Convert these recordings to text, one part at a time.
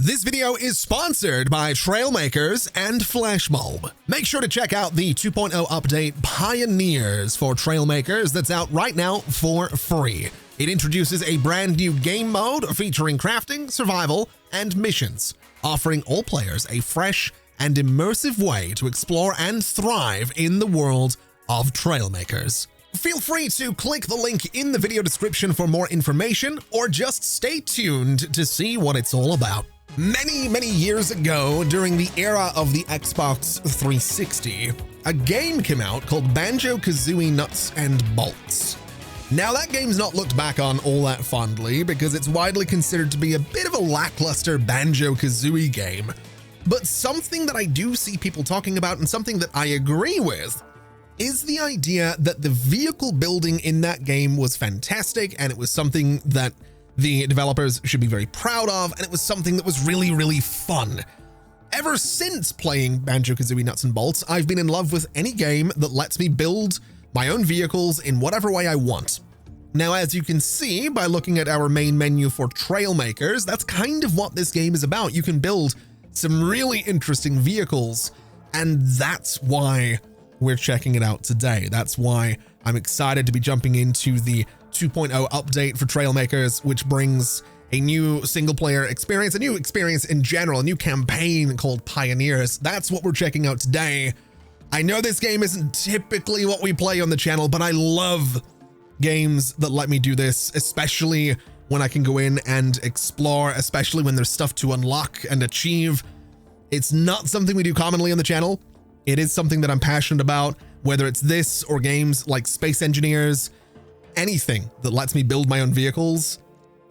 This video is sponsored by Trailmakers and Flashbulb. Make sure to check out the 2.0 update Pioneers for Trailmakers that's out right now for free. It introduces a brand new game mode featuring crafting, survival, and missions, offering all players a fresh and immersive way to explore and thrive in the world of Trailmakers. Feel free to click the link in the video description for more information, or just stay tuned to see what it's all about. Many years ago, during the era of the Xbox 360, a game came out called Banjo-Kazooie Nuts and Bolts. Now that game's not looked back on all that fondly because it's widely considered to be a bit of a lackluster Banjo-Kazooie game, but something that I do see people talking about and something that I agree with is the idea that the vehicle building in that game was fantastic, and it was something that the developers should be very proud of, and it was something that was really fun. Ever since playing Banjo-Kazooie Nuts and Bolts, I've been in love with any game that lets me build my own vehicles in whatever way I want. Now, as you can see by looking at our main menu for Trailmakers, that's kind of what this game is about. You can build some really interesting vehicles, and that's why we're checking it out today. That's why I'm excited to be jumping into the 2.0 update for Trailmakers, which brings a new single-player experience, a new experience in general, a new campaign called Pioneers. That's what we're checking out today. I know this game isn't typically what we play on the channel, but I love games that let me do this, especially when I can go in and explore, especially when there's stuff to unlock and achieve. It's not something we do commonly on the channel. It is something that I'm passionate about, whether it's this or games like Space Engineers. Anything that lets me build my own vehicles.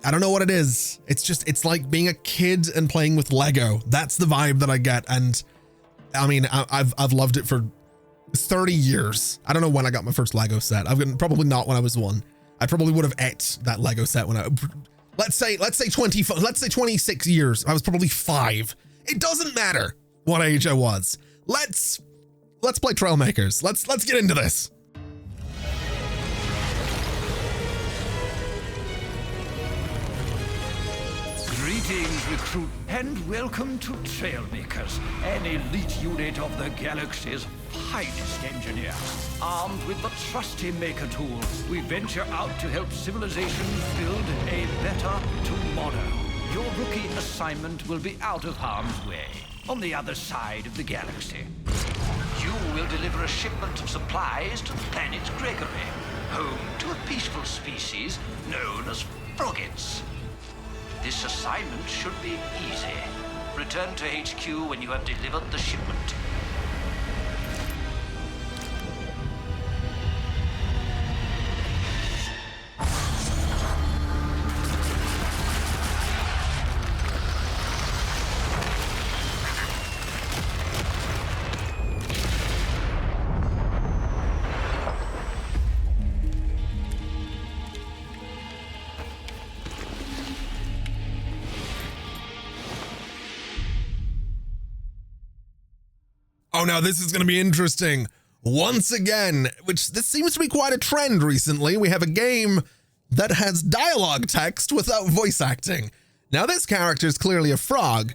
I don't know what it is. It's like being a kid and playing with Lego. That's the vibe that I get. And I mean, I've loved it for 30 years. I don't know when I got my first Lego set. Probably not when I was 1. I probably would have ate that Lego set when let's say 26 years. I was probably 5. It doesn't matter what age I was. Let's play Trailmakers. Let's get into this. Greetings, recruit, and welcome to Trailmakers, an elite unit of the galaxy's finest engineers. Armed with the trusty Maker tool, we venture out to help civilizations build a better tomorrow. Your rookie assignment will be out of harm's way, on the other side of the galaxy. You will deliver a shipment of supplies to the planet Gregory, home to a peaceful species known as froggets. This assignment should be easy. Return to HQ when you have delivered the shipment. Oh, now this is going to be interesting. Once again, this seems to be quite a trend recently, we have a game that has dialogue text without voice acting. Now this character is clearly a frog,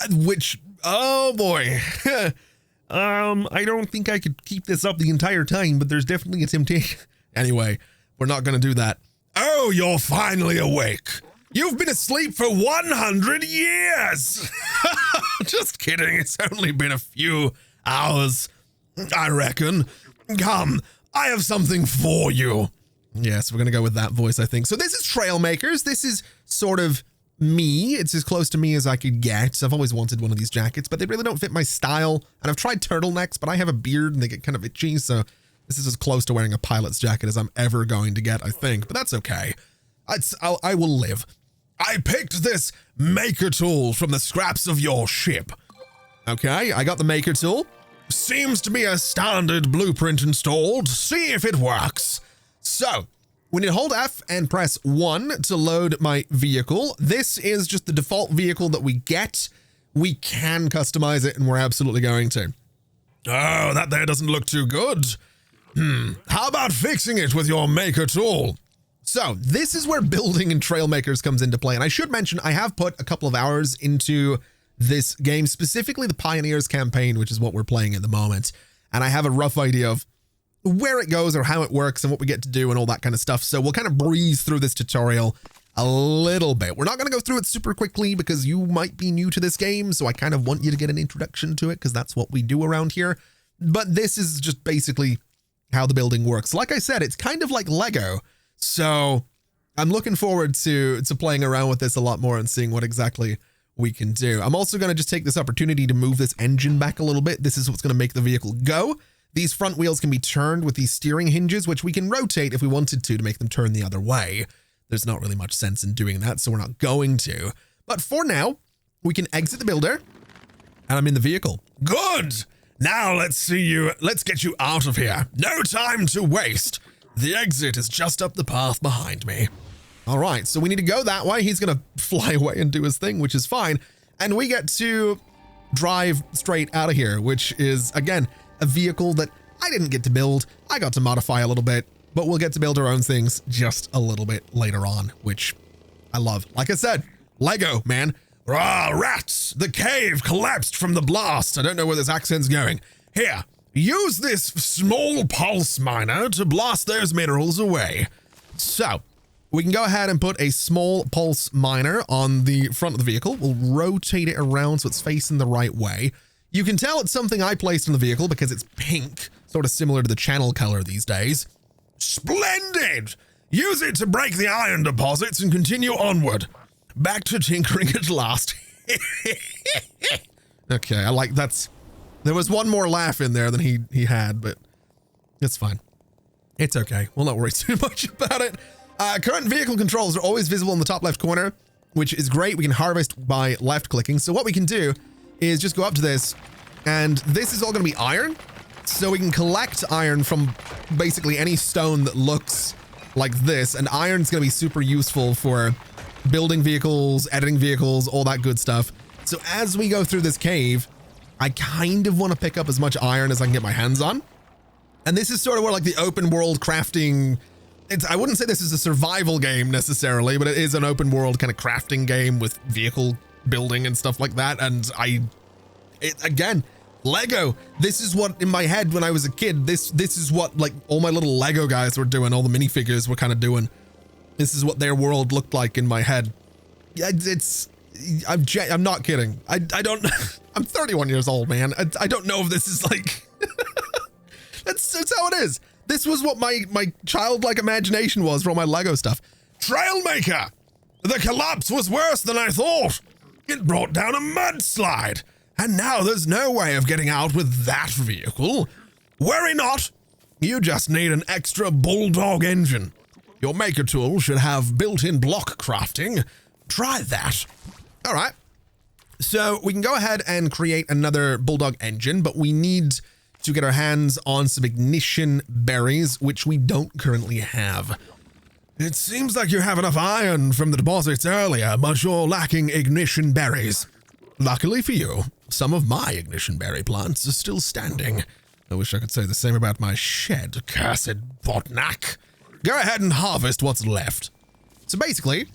which, oh boy. I don't think I could keep this up the entire time, but there's definitely a temptation. Anyway, we're not going to do that. Oh, you're finally awake. You've been asleep for 100 years. Just kidding. It's only been a few hours, I reckon. Come, I have something for you. Yes, we're going to go with that voice, I think. So this is Trailmakers. This is sort of me. It's as close to me as I could get. I've always wanted one of these jackets, but they really don't fit my style. And I've tried turtlenecks, but I have a beard and they get kind of itchy. So this is as close to wearing a pilot's jacket as I'm ever going to get, I think. But that's okay. I will live. I picked this Maker tool from the scraps of your ship. Okay, I got the Maker tool. Seems to be a standard blueprint installed. See if it works. So, we need to hold F and press 1 to load my vehicle. This is just the default vehicle that we get. We can customize it, and we're absolutely going to. Oh, that there doesn't look too good. How about fixing it with your Maker tool? So this is where building in Trailmakers comes into play. And I should mention, I have put a couple of hours into this game, specifically the Pioneers campaign, which is what we're playing at the moment. And I have a rough idea of where it goes or how it works and what we get to do and all that kind of stuff. So we'll kind of breeze through this tutorial a little bit. We're not going to go through it super quickly because you might be new to this game. So I kind of want you to get an introduction to it because that's what we do around here. But this is just basically how the building works. Like I said, it's kind of like Lego. So I'm looking forward to playing around with this a lot more and seeing what exactly we can do. I'm also going to just take this opportunity to move this engine back a little bit. This is what's going to make the vehicle go. These front wheels can be turned with these steering hinges, which we can rotate if we wanted to make them turn the other way. There's not really much sense in doing that, so we're not going to. But for now, we can exit the builder, and I'm in the vehicle. Good! Now let's get you out of here. No time to waste. The exit is just up the path behind me. All right, so we need to go that way. He's going to fly away and do his thing, which is fine. And we get to drive straight out of here, which is, again, a vehicle that I didn't get to build. I got to modify a little bit, but we'll get to build our own things just a little bit later on, which I love. Like I said, Lego, man. Ah, rats! The cave collapsed from the blast. I don't know where this accent's going. Here, use this small pulse miner to blast those minerals away. So, we can go ahead and put a small pulse miner on the front of the vehicle. We'll rotate it around so it's facing the right way. You can tell it's something I placed in the vehicle because it's pink, sort of similar to the channel color these days. Splendid! Use it to break the iron deposits and continue onward. Back to tinkering at last. Okay, I like that's... There was one more laugh in there than he had, but it's fine. It's okay. We'll not worry too much about it. Current vehicle controls are always visible in the top left corner, which is great. We can harvest by left clicking. So what we can do is just go up to this, and this is all going to be iron. So we can collect iron from basically any stone that looks like this, and iron's going to be super useful for building vehicles, editing vehicles, all that good stuff. So as we go through this cave, I kind of want to pick up as much iron as I can get my hands on. And this is sort of where like the open world crafting, I wouldn't say this is a survival game necessarily, but it is an open world kind of crafting game with vehicle building and stuff like that. And again, Lego, this is what in my head when I was a kid, this is what like all my little Lego guys were doing, all the minifigures were kind of doing. This is what their world looked like in my head. I'm not kidding. I don't, I'm 31 years old, man. I don't know if this is like, that's how it is. This was what my childlike imagination was for all my Lego stuff. Trailmaker! The collapse was worse than I thought. It brought down a mudslide. And now there's no way of getting out with that vehicle. Worry not. You just need an extra bulldog engine. Your maker tool should have built-in block crafting. Try that. All right. So we can go ahead and create another bulldog engine, but we need to get our hands on some ignition berries, which we don't currently have. It seems like you have enough iron from the deposits earlier, but you're lacking ignition berries. Luckily for you, some of my ignition berry plants are still standing. I wish I could say the same about my shed, cursed BOTNAK. Go ahead and harvest what's left. So basically,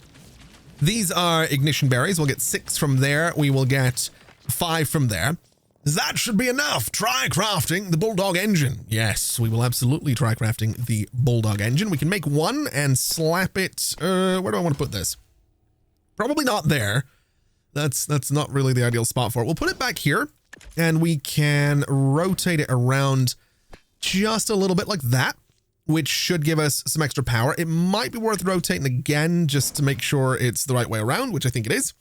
these are ignition berries. We'll get 6 from there. We will get 5 from there. That should be enough. Try crafting the bulldog engine. Yes, we will absolutely try crafting the bulldog engine. We can make one and slap it. Where do I want to put this? Probably not there. That's not really the ideal spot for it. We'll put it back here, and we can rotate it around just a little bit like that, which should give us some extra power. It might be worth rotating again just to make sure it's the right way around, which I think it is.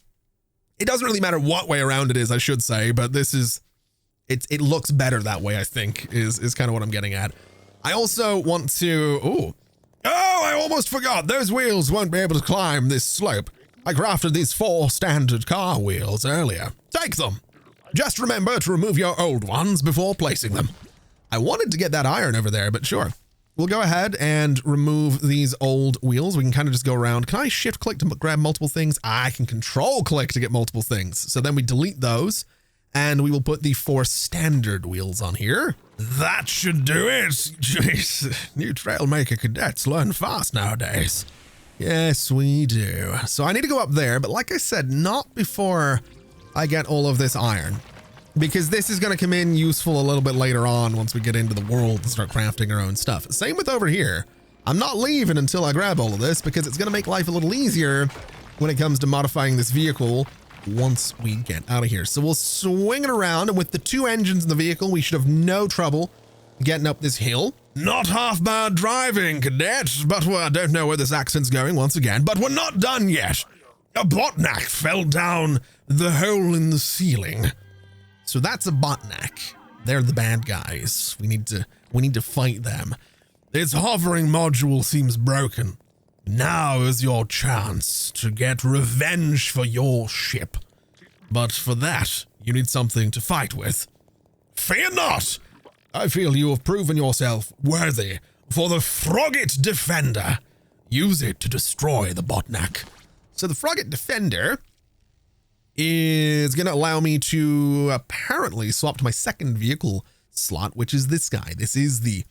It doesn't really matter what way around it is, I should say, but this is, it looks better that way, I think, is kind of what I'm getting at. I also want to, I almost forgot. Those wheels won't be able to climb this slope. I crafted these 4 standard car wheels earlier. Take them. Just remember to remove your old ones before placing them. I wanted to get that iron over there, but sure. We'll go ahead and remove these old wheels. We can kind of just go around. Can I shift click to grab multiple things? I can control click to get multiple things. So then we delete those, and we will put the 4 standard wheels on here. That should do it. Jeez, new Trailmaker cadets learn fast nowadays. Yes, we do. So I need to go up there, but like I said, not before I get all of this iron. Because this is going to come in useful a little bit later on once we get into the world and start crafting our own stuff. Same with over here. I'm not leaving until I grab all of this because it's going to make life a little easier when it comes to modifying this vehicle once we get out of here. So we'll swing it around, and with the 2 engines in the vehicle, we should have no trouble getting up this hill. Not half bad driving, cadet, but I don't know where this accent's going once again, but we're not done yet. A BOTNAK fell down the hole in the ceiling. So that's a BOTNAK. They're the bad guys. We need to fight them. Its hovering module seems broken. Now is your chance to get revenge for your ship. But for that, you need something to fight with. Fear not! I feel you have proven yourself worthy for the Frigate Defender. Use it to destroy the BOTNAK. So the Frigate Defender is going to allow me to apparently swap to my second vehicle slot, which is this guy. This is the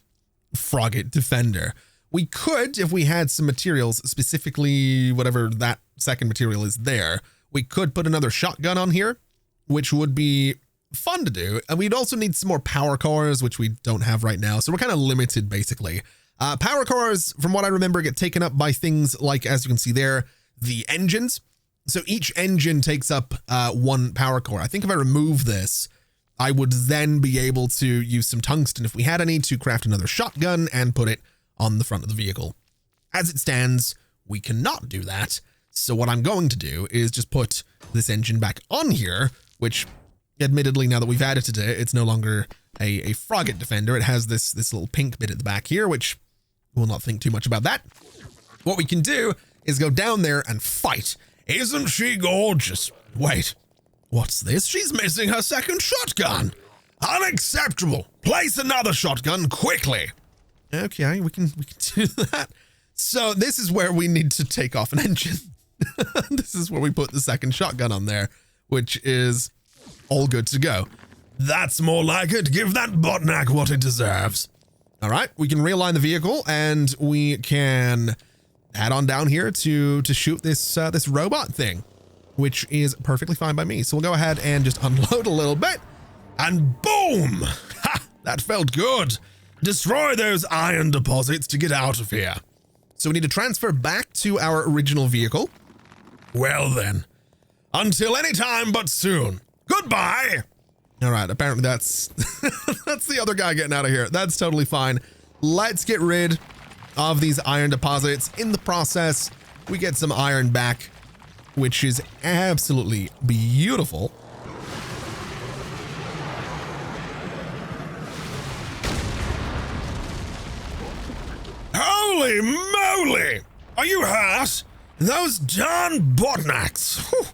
Frigate Defender. We could, if we had some materials, specifically whatever that second material is there, we could put another shotgun on here, which would be fun to do. And we'd also need some more power cores, which we don't have right now. So we're kind of limited, basically. Power cores, from what I remember, get taken up by things like, as you can see there, the engines. So each engine takes up 1 power core. I think if I remove this, I would then be able to use some tungsten, if we had any, to craft another shotgun and put it on the front of the vehicle. As it stands, we cannot do that. So what I'm going to do is just put this engine back on here, which admittedly, now that we've added it, it's no longer a Frigate Defender. It has this little pink bit at the back here, which we'll not think too much about that. What we can do is go down there and fight. Isn't she gorgeous? Wait, what's this? She's missing her second shotgun. Unacceptable. Place another shotgun quickly. Okay, we can do that. So this is where we need to take off an engine. This is where we put the second shotgun on there, which is all good to go. That's more like it. Give that BOTNAK what it deserves. All right, we can realign the vehicle, and we can head on down here to shoot this robot thing, which is perfectly fine by me. So we'll go ahead and just unload a little bit, and boom! Ha! That felt good. Destroy those iron deposits to get out of here. So we need to transfer back to our original vehicle. Well then, until any time but soon. Goodbye. All right, apparently that's that's the other guy getting out of here. That's totally fine. Let's get rid of these iron deposits. In the process, we get some iron back, which is absolutely beautiful. Holy moly! Are you hurt? Those darn BOTNAKs! Whew.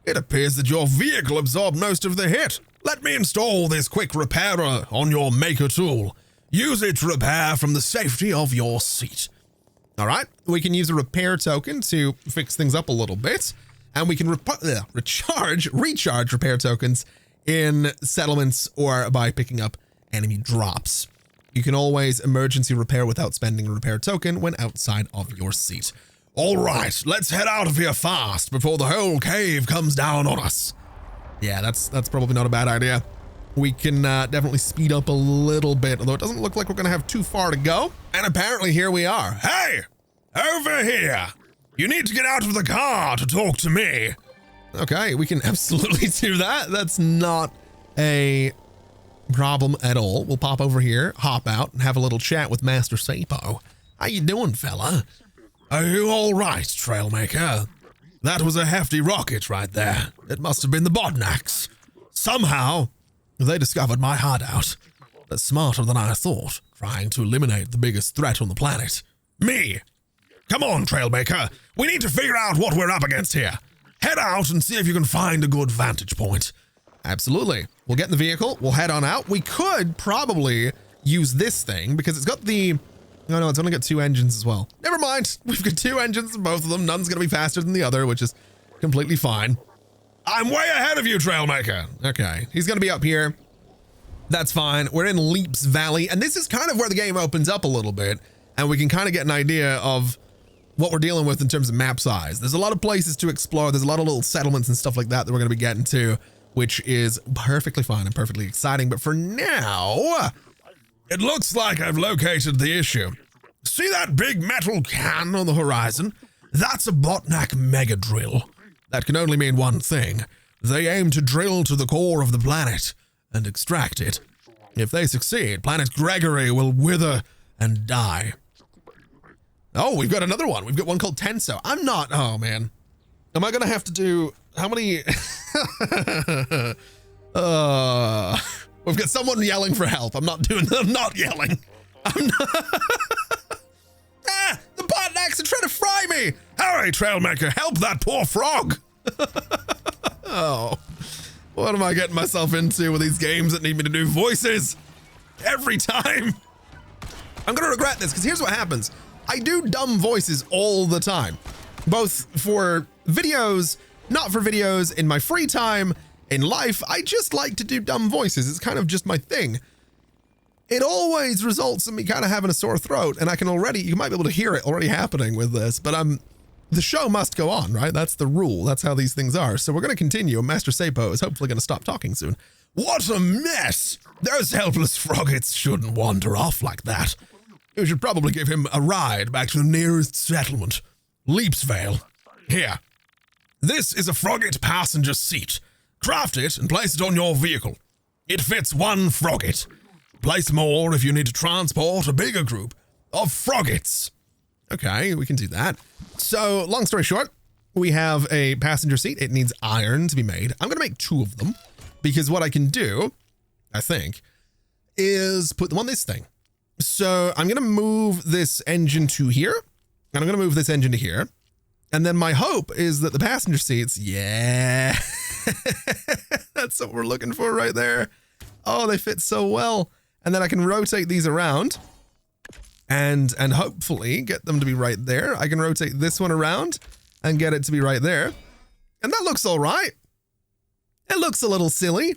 It appears that your vehicle absorbed most of the hit. Let me install this quick repairer on your maker tool. Use it to repair from the safety of your seat. All right, we can use a repair token to fix things up a little bit, and we can recharge repair tokens in settlements or by picking up enemy drops. You can always emergency repair without spending a repair token when outside of your seat. All right, let's head out of here fast before the whole cave comes down on us. Yeah, that's probably not a bad idea. We can definitely speed up a little bit, although it doesn't look like we're going to have too far to go. And apparently here we are. Hey, over here. You need to get out of the car to talk to me. Okay, we can absolutely do that. That's not a problem at all. We'll pop over here, hop out, and have a little chat with Master Sapo. How you doing, fella? Are you all right, Trailmaker? That was a hefty rocket right there. It must have been the BOTNAKs. Somehow, they discovered my hideout. They're smarter than I thought, trying to eliminate the biggest threat on the planet. Me! Come on, Trailmaker. We need to figure out what we're up against here. Head out and see if you can find a good vantage point. Absolutely. We'll get in the vehicle. We'll head on out. We could probably use this thing because it's got the... Oh, no, it's only got 2 engines as well. Never mind. We've got 2 engines in both of them. None's going to be faster than the other, which is completely fine. I'm way ahead of you, Trailmaker. Okay. He's going to be up here. That's fine. We're in Leaps Valley, and this is kind of where the game opens up a little bit, and we can kind of get an idea of what we're dealing with in terms of map size. There's a lot of places to explore. There's a lot of little settlements and stuff like that we're going to be getting to, which is perfectly fine and perfectly exciting. But for now, it looks like I've located the issue. See that big metal can on the horizon? That's a BOTNAK mega drill. That can only mean one thing. They aim to drill to the core of the planet and extract it. If they succeed, planet Gregory will wither and die. Oh, we've got another one. We've got one called Tenso. Oh man. Am I gonna have to do, how many? We've got someone yelling for help. I'm not yelling. I'm not. The BOTNAKs are trying to fry me. Hurry, Trailmaker, help that poor frog. Oh, what am I getting myself into with these games that need me to do voices every time? I'm gonna regret this, because here's what happens. I do dumb voices all the time, both for videos, not for videos, in my free time, in life. I just like to do dumb voices. It's kind of just my thing. It always results in me kind of having a sore throat, and you might be able to hear it already happening with this, but the show must go on, right? That's the rule. That's how these things are. So we're going to continue. Master Sapo is hopefully going to stop talking soon. What a mess! Those helpless froggets shouldn't wander off like that. You should probably give him a ride back to the nearest settlement. Leapsvale. Here. This is a frogget passenger seat. Craft it and place it on your vehicle. It fits one frogget. Place more if you need to transport a bigger group of froggets. Okay, we can do that. So, long story short, we have a passenger seat. It needs iron to be made. I'm going to make 2 of them, because what I can do, I think, is put them on this thing. So I'm going to move this engine to here, and I'm going to move this engine to here. And then my hope is that the passenger seats, yeah, that's what we're looking for right there. Oh, they fit so well. And then I can rotate these around and hopefully get them to be right there. I can rotate this one around and get it to be right there. And that looks all right. It looks a little silly.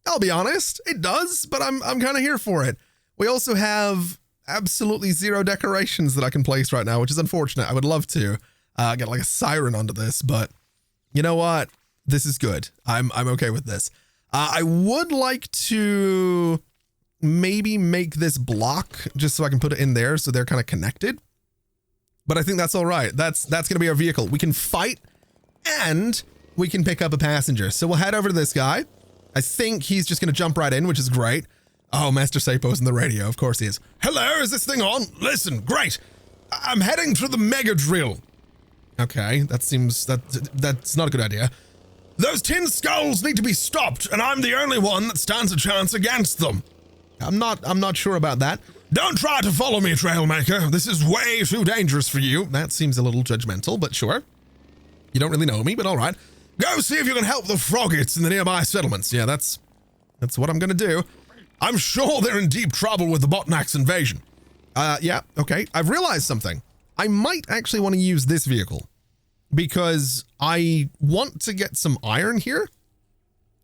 I'll be honest, it does, but I'm kind of here for it. We also have absolutely 0 decorations that I can place right now, which is unfortunate. I would love to get like a siren onto this, but you know what? This is good. I'm okay with this. I would like to maybe make this block just so I can put it in there so they're kind of connected. But I think that's all right. That's going to be our vehicle. We can fight and we can pick up a passenger. So we'll head over to this guy. I think he's just going to jump right in, which is great. Oh, Master Sapo's in the radio. Of course he is. Hello, is this thing on? Listen, great. I'm heading to the mega drill. Okay, that's not a good idea. Those tin skulls need to be stopped, and I'm the only one that stands a chance against them. I'm not sure about that. Don't try to follow me, Trailmaker. This is way too dangerous for you. That seems a little judgmental, but sure. You don't really know me, but all right. Go see if you can help the froggets in the nearby settlements. Yeah, that's what I'm gonna do. I'm sure they're in deep trouble with the BOTNAKs invasion. Yeah, okay. I've realized something. I might actually want to use this vehicle because I want to get some iron here.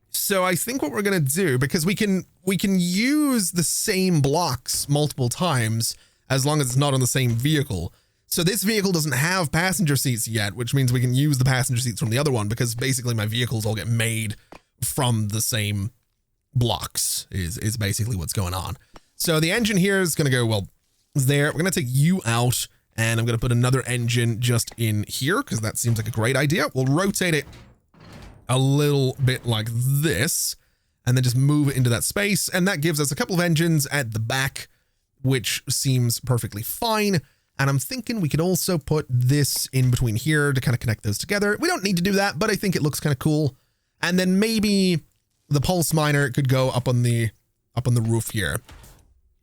So I think what we're going to do, because we can use the same blocks multiple times as long as it's not on the same vehicle. So this vehicle doesn't have passenger seats yet, which means we can use the passenger seats from the other one, because basically my vehicles all get made from the same blocks is basically what's going on. So the engine here is going to go, well, there. We're going to take you out, and I'm going to put another engine just in here because that seems like a great idea. We'll rotate it a little bit like this and then just move it into that space. And that gives us a couple of engines at the back, which seems perfectly fine. And I'm thinking we could also put this in between here to kind of connect those together. We don't need to do that, but I think it looks kind of cool. And then maybe the pulse miner could go up on the roof here.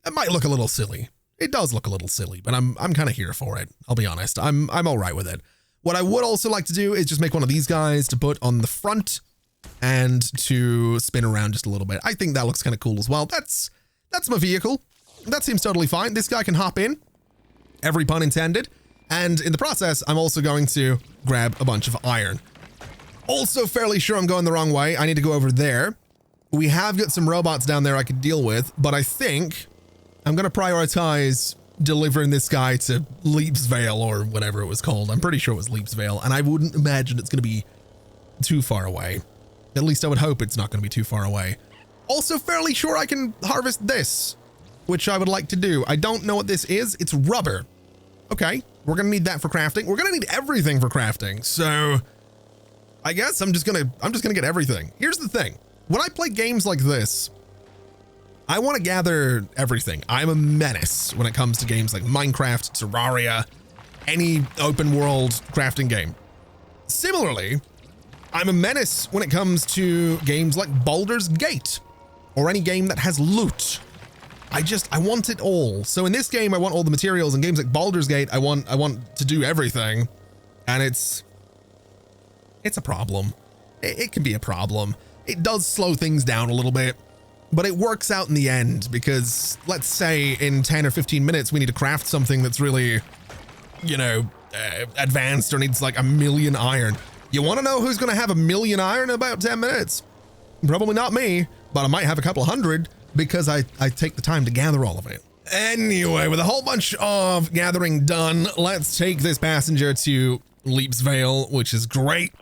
It might look a little silly. It does look a little silly, but I'm kind of here for it. I'll be honest. I'm all right with it. What I would also like to do is just make one of these guys to put on the front and to spin around just a little bit. I think that looks kind of cool as well. That's my vehicle. That seems totally fine. This guy can hop in. Every pun intended. And in the process, I'm also going to grab a bunch of iron. Also fairly sure I'm going the wrong way. I need to go over there. We have got some robots down there I could deal with, but I think I'm going to prioritize delivering this guy to Leap's Vale or whatever it was called. I'm pretty sure it was Leap's Vale, and I wouldn't imagine it's going to be too far away. At least I would hope it's not going to be too far away. Also fairly sure I can harvest this, which I would like to do. I don't know what this is. It's rubber. Okay, we're going to need that for crafting. We're going to need everything for crafting. So I guess I'm just going to get everything. Here's the thing. When I play games like this, I want to gather everything. I'm a menace when it comes to games like Minecraft, Terraria, any open world crafting game. Similarly, I'm a menace when it comes to games like Baldur's Gate or any game that has loot. I want it all. So in this game, I want all the materials. In games like Baldur's Gate, I want to do everything. And it's a problem. It can be a problem. It does slow things down a little bit, but it works out in the end because let's say in 10 or 15 minutes, we need to craft something that's really, you know, advanced or needs like 1,000,000 iron. You want to know who's going to have 1,000,000 iron in about 10 minutes? Probably not me, but I might have a couple hundred because I take the time to gather all of it. Anyway, with a whole bunch of gathering done, let's take this passenger to Leap's Vale, which is great.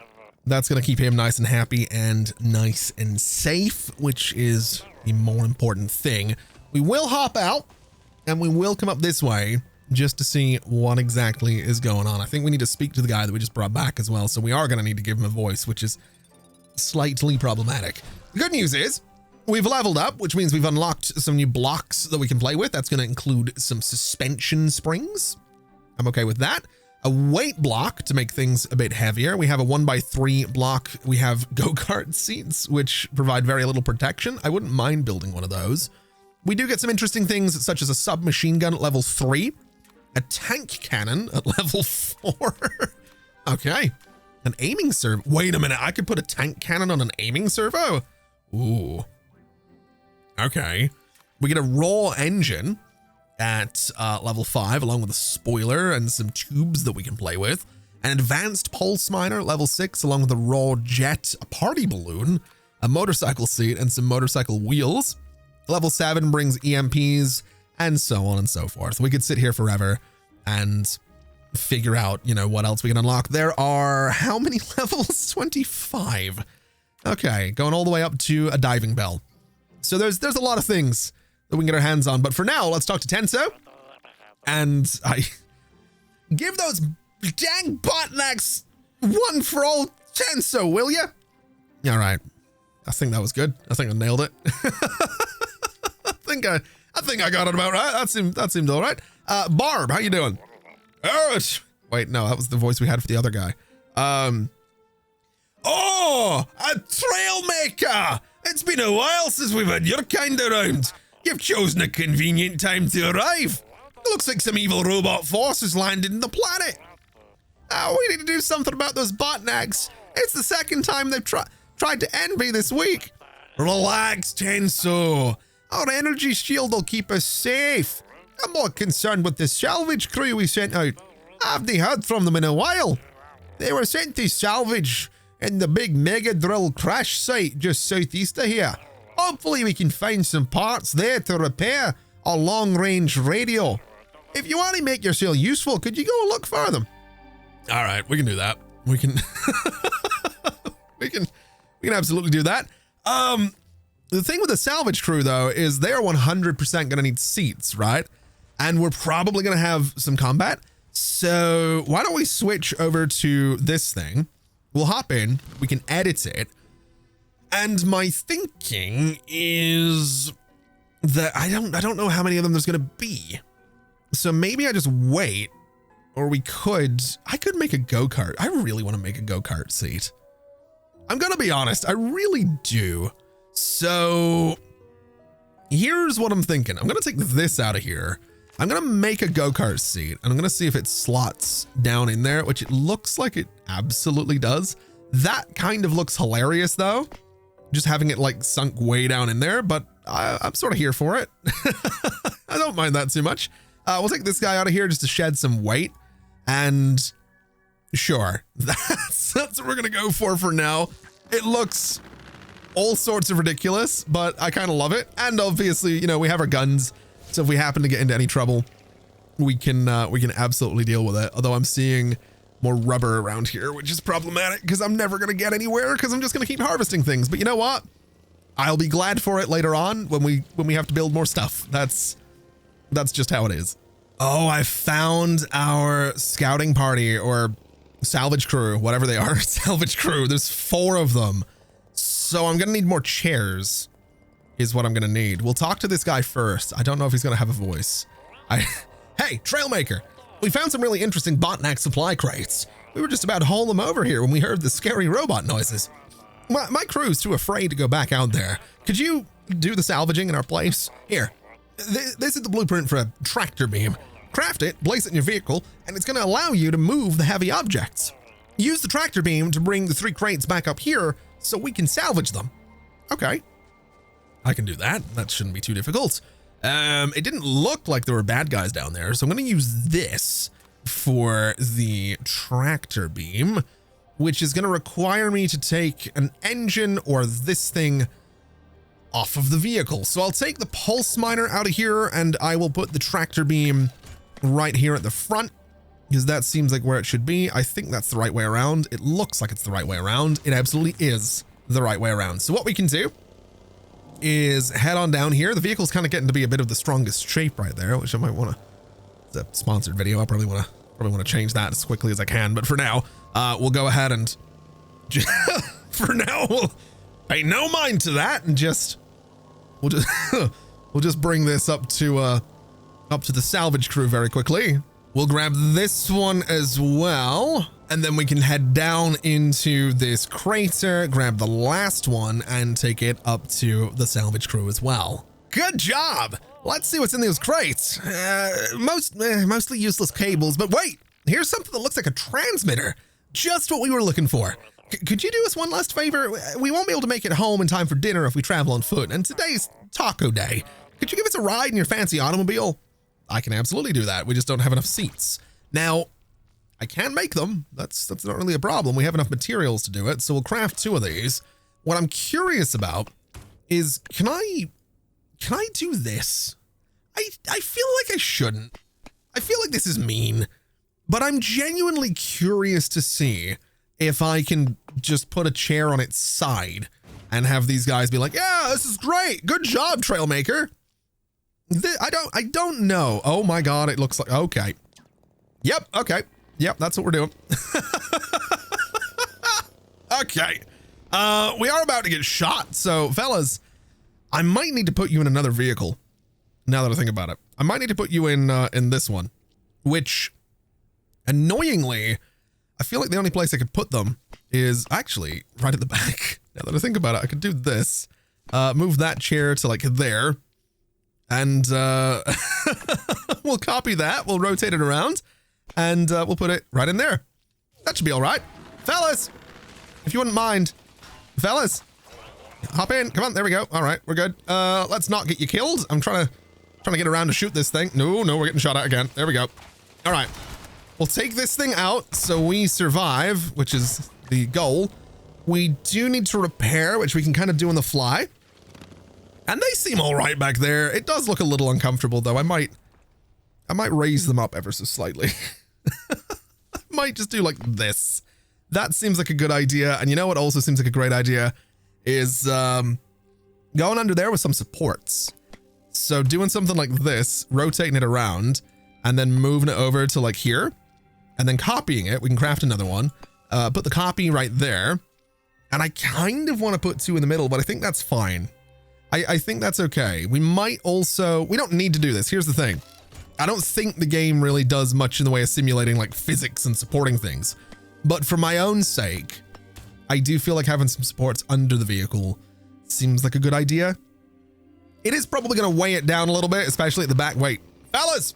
That's going to keep him nice and happy and nice and safe, which is the more important thing. We will hop out and we will come up this way just to see what exactly is going on. I think we need to speak to the guy that we just brought back as well. So we are going to need to give him a voice, which is slightly problematic. The good news is we've leveled up, which means we've unlocked some new blocks that we can play with. That's going to include some suspension springs. I'm okay with that. A weight block to make things a bit heavier. We have a 1x3 block. We have go-kart seats, which provide very little protection. I wouldn't mind building one of those. We do get some interesting things such as a submachine gun at level 3, a tank cannon at level 4. Okay. An aiming servo. Wait a minute. I could put a tank cannon on an aiming servo? Ooh. Okay. We get a raw engine at level 5, along with a spoiler and some tubes that we can play with. An advanced pulse miner at level 6, along with a raw jet, a party balloon, a motorcycle seat, and some motorcycle wheels. Level 7 brings EMPs, and so on and so forth. We could sit here forever and figure out, you know, what else we can unlock. There are how many levels? 25. Okay, going all the way up to a diving bell. So there's a lot of things that we can get our hands on. But for now, let's talk to Tenso. And I give those dang BOTNAKs one for all Tenso, will ya? All right. I think that was good. I think I nailed it. I think I got it about right. That seemed all right. Barb, how you doing? Wait, no, that was the voice we had for the other guy. Oh, a Trailmaker! It's been a while since we've had your kind around. You've chosen a convenient time to arrive. Looks like some evil robot force has landed in the planet. We need to do something about those BOTNAKs. It's the second time they've tried to end me this week. Relax, Tenso. Our energy shield will keep us safe. I'm more concerned with the salvage crew we sent out. I haven't heard from them in a while. They were sent to salvage in the big mega drill crash site just southeast of here. Hopefully we can find some parts there to repair a long-range radio. If you want to make yourself useful, could you go look for them? All right, we can do that. We can we can absolutely do that. The thing with the salvage crew though is they are 100% going to need seats, right? And we're probably going to have some combat. So why don't we switch over to this thing? We'll hop in, we can edit it. And my thinking is that I don't know how many of them there's going to be. So maybe I just wait, or I could make a go-kart. I really want to make a go-kart seat. I'm going to be honest. I really do. So here's what I'm thinking. I'm going to take this out of here. I'm going to make a go-kart seat and I'm going to see if it slots down in there, which it looks like it absolutely does. That kind of looks hilarious though. Just having it like sunk way down in there, but I'm sort of here for it. I don't mind that too much. We'll take this guy out of here just to shed some weight, and sure, that's what we're gonna go for now. It looks all sorts of ridiculous, but I kind of love it. And obviously, you know, we have our guns, so if we happen to get into any trouble, we can absolutely deal with it. Although I'm seeing more rubber around here, which is problematic because I'm never going to get anywhere because I'm just going to keep harvesting things. But you know what? I'll be glad for it later on when we have to build more stuff. That's just how it is. Oh, I found our scouting party or salvage crew, whatever they are. Salvage crew. There's 4 of them. So I'm going to need more chairs is what I'm going to need. We'll talk to this guy first. I don't know if he's going to have a voice. Hey, Trailmaker. We found some really interesting BOTNAK supply crates. We were just about to haul them over here when we heard the scary robot noises. My crew's too afraid to go back out there. Could you do the salvaging in our place? Here, this is the blueprint for a tractor beam. Craft it, place it in your vehicle, and it's going to allow you to move the heavy objects. Use the tractor beam to bring the 3 crates back up here so we can salvage them. Okay, I can do that. That shouldn't be too difficult. It didn't look like there were bad guys down there, so I'm going to use this for the tractor beam, which is going to require me to take an engine or this thing off of the vehicle. So I'll take the pulse miner out of here and I will put the tractor beam right here at the front because that seems like where it should be. I think that's the right way around. It looks like it's the right way around. It absolutely is the right way around. So what we can do is head on down here. The vehicle's kind of getting to be a bit of the strongest shape right there, which I might want to, it's a sponsored video. I probably want to change that as quickly as I can. But for now, we'll go ahead and for now, we'll pay no mind to that and we'll just bring this up to the salvage crew very quickly. We'll grab this one as well, and then we can head down into this crater, grab the last one, and take it up to the salvage crew as well. Good job! Let's see what's in those crates. Mostly useless cables, but wait! Here's something that looks like a transmitter. Just what we were looking for. Could you do us one last favor? We won't be able to make it home in time for dinner if we travel on foot, and today's taco day. Could you give us a ride in your fancy automobile? I can absolutely do that. We just don't have enough seats. Now, I can make them. That's not really a problem. We have enough materials to do it, so we'll craft 2 of these. What I'm curious about is, can I do this? I feel like I shouldn't. I feel like this is mean, but I'm genuinely curious to see if I can just put a chair on its side and have these guys be like, yeah, this is great. Good job, Trailmaker. I don't know. Oh my God, it looks like, okay. Yep, okay. Yep, that's what we're doing. Okay. We are about to get shot, so fellas, I might need to put you in another vehicle. Now that I think about it, I might need to put you in this one, which annoyingly, I feel like the only place I could put them is actually right at the back. Now that I think about it, I could do this, move that chair to like there. And we'll copy that. We'll rotate it around and we'll put it right in there. That should be all right. Fellas, if you wouldn't mind. Fellas, hop in. Come on. There we go. All right, we're good. Let's not get you killed. I'm trying to get around to shoot this thing. No, we're getting shot at again. There we go. All right. We'll take this thing out so we survive, which is the goal. We do need to repair, which we can kind of do on the fly. And they seem all right back there. It does look a little uncomfortable though. I might raise them up ever so slightly. I might just do like this. That seems like a good idea. And you know what also seems like a great idea is going under there with some supports. So doing something like this, rotating it around and then moving it over to like here and then copying it. We can craft another one, put the copy right there. And I kind of want to put 2 in the middle, but I think that's fine. I think that's okay. We might also, we don't need to do this. Here's the thing. I don't think the game really does much in the way of simulating like physics and supporting things, but for my own sake, I do feel like having some supports under the vehicle seems like a good idea. It is probably going to weigh it down a little bit, especially at the back. Wait, fellas,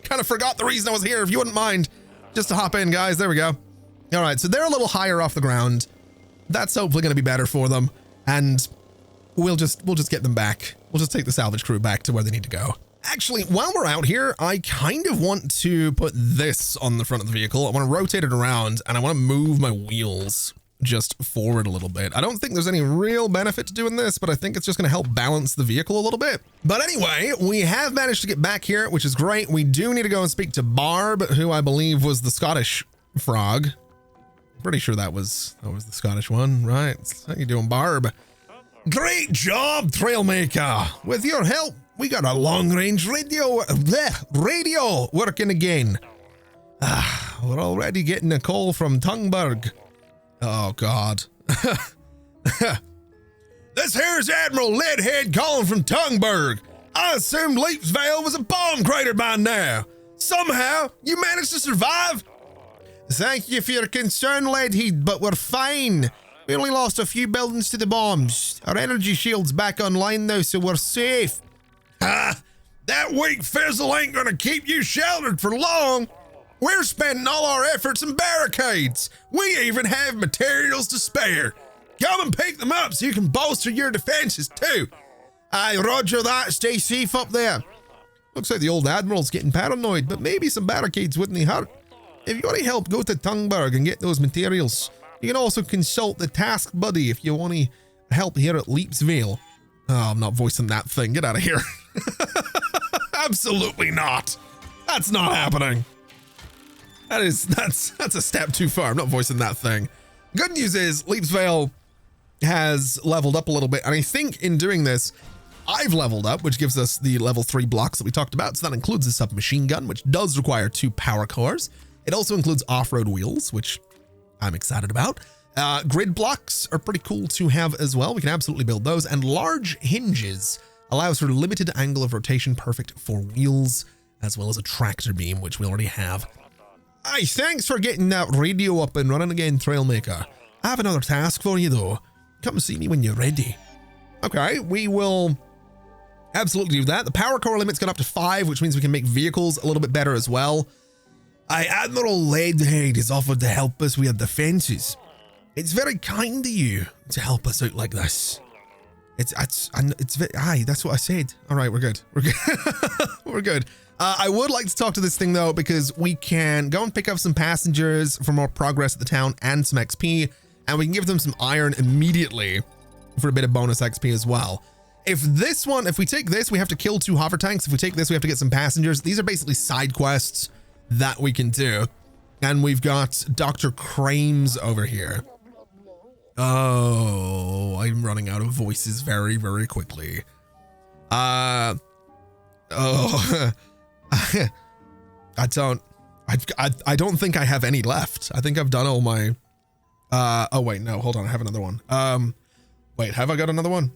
kind of forgot the reason I was here. If you wouldn't mind just to hop in, guys. There we go. All right. So they're a little higher off the ground. That's hopefully going to be better for them. And we'll just get them back. We'll just take the salvage crew back to where they need to go. Actually, while we're out here, I kind of want to put this on the front of the vehicle. I want to rotate it around and I want to move my wheels just forward a little bit. I don't think there's any real benefit to doing this, but I think it's just going to help balance the vehicle a little bit. But anyway, we have managed to get back here, which is great. We do need to go and speak to Barb, who I believe was the Scottish frog. Pretty sure that was the Scottish one, right? How you doing, Barb? Great job, Trailmaker. With your help, we got a long-range radio working again. We're already getting a call from Tberg. Oh, God. This here's Admiral Leadhead calling from Tberg. I assumed Leapsvale was a bomb crater by now. Somehow, you managed to survive? Thank you for your concern, Leadhead, but we're fine. We only lost a few buildings to the bombs. Our energy shield's back online, though, so we're safe. That weak fizzle ain't gonna keep you sheltered for long. We're spending all our efforts in barricades. We even have materials to spare. Come and pick them up so you can bolster your defenses too. Aye, roger that. Stay safe up there. Looks like the old Admiral's getting paranoid, but maybe some barricades wouldn't hurt. If you want any help, go to Tberg and get those materials. You can also consult the task buddy if you want any help here at Leapsvale. Oh, I'm not voicing that thing. Get out of here. Absolutely not. That's not happening. That's a step too far. I'm not voicing that thing. Good news is Leapsvale has leveled up a little bit, and I think in doing this, I've leveled up, which gives us the level 3 blocks that we talked about. So that includes a submachine gun, which does require 2 power cores. It also includes off-road wheels, which I'm excited about. Grid blocks are pretty cool to have as well. We can absolutely build those. And large hinges allows for limited angle of rotation, perfect for wheels, as well as a tractor beam, which we already have. Aye, thanks for getting that radio up and running again, Trailmaker. I have another task for you, though. Come see me when you're ready. Okay, we will absolutely do that. The power core limit's got up to 5, which means we can make vehicles a little bit better as well. Aye, Admiral Leadhead has offered to help us with defenses. It's very kind of you to help us out like this. Aye, that's what I said. All right, we're good. We're good. We're good. I would like to talk to this thing though, because we can go and pick up some passengers for more progress at the town and some XP, and we can give them some iron immediately for a bit of bonus XP as well. If we take this, we have to kill 2 hover tanks. If we take this, we have to get some passengers. These are basically side quests that we can do. And we've got Dr. Crames over here. Oh, I'm running out of voices very, very quickly. I don't think I have any left. I think I've done all my, oh wait, no, hold on. I have another one. Wait, have I got another one?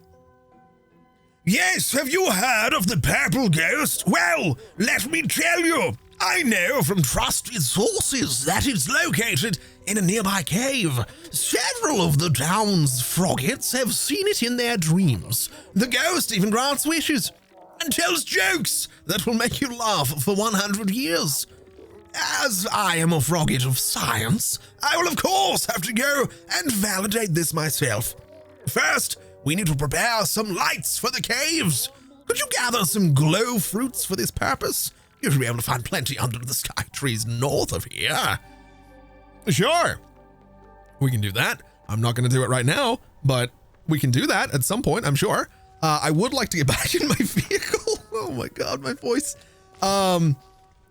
Yes, have you heard of the purple ghost? Well, let me tell you. I know from trusted sources that it's located in a nearby cave. Several of the town's froggets have seen it in their dreams. The ghost even grants wishes and tells jokes that will make you laugh for 100 years. As I am a frogget of science, I will of course have to go and validate this myself. First, we need to prepare some lights for the caves. Could you gather some glow fruits for this purpose? You should be able to find plenty under the sky trees north of here. Sure. We can do that. I'm not going to do it right now, but we can do that at some point, I'm sure. I would like to get back in my vehicle. Oh my God, my voice. And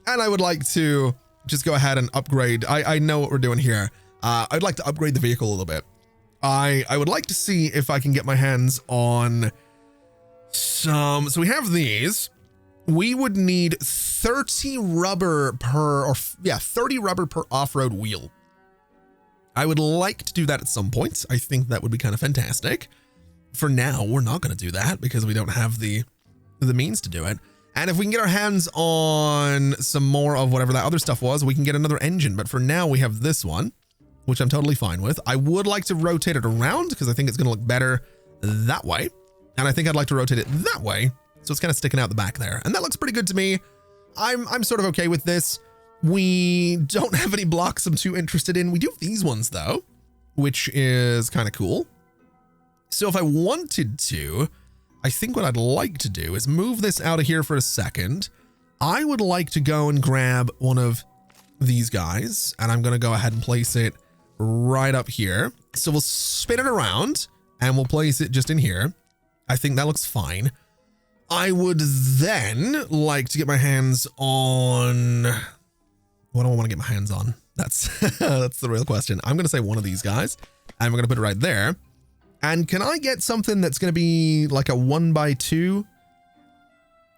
I would like to just go ahead and upgrade. I know what we're doing here. I'd like to upgrade the vehicle a little bit. I would like to see if I can get my hands on some. So we have these. We would need 30 rubber per, 30 rubber per off-road wheel. I would like to do that at some point. I think that would be kind of fantastic. For now, we're not going to do that because we don't have the means to do it. And if we can get our hands on some more of whatever that other stuff was, we can get another engine. But for now, we have this one, which I'm totally fine with. I would like to rotate it around because I think it's going to look better that way. And I think I'd like to rotate it that way. So it's kind of sticking out the back there. And that looks pretty good to me. I'm sort of okay with this. We don't have any blocks I'm too interested in. We do have these ones though, which is kind of cool. So if I wanted to, I think what I'd like to do is move this out of here for a second. I would like to go and grab one of these guys, and I'm going to go ahead and place it right up here. So we'll spin it around and we'll place it just in here. I think that looks fine. I would then like to get my hands on, what do I want to get my hands on? That's that's the real question. I'm going to say one of these guys, and we're going to put it right there. And can I get something that's going to be like a 1x2?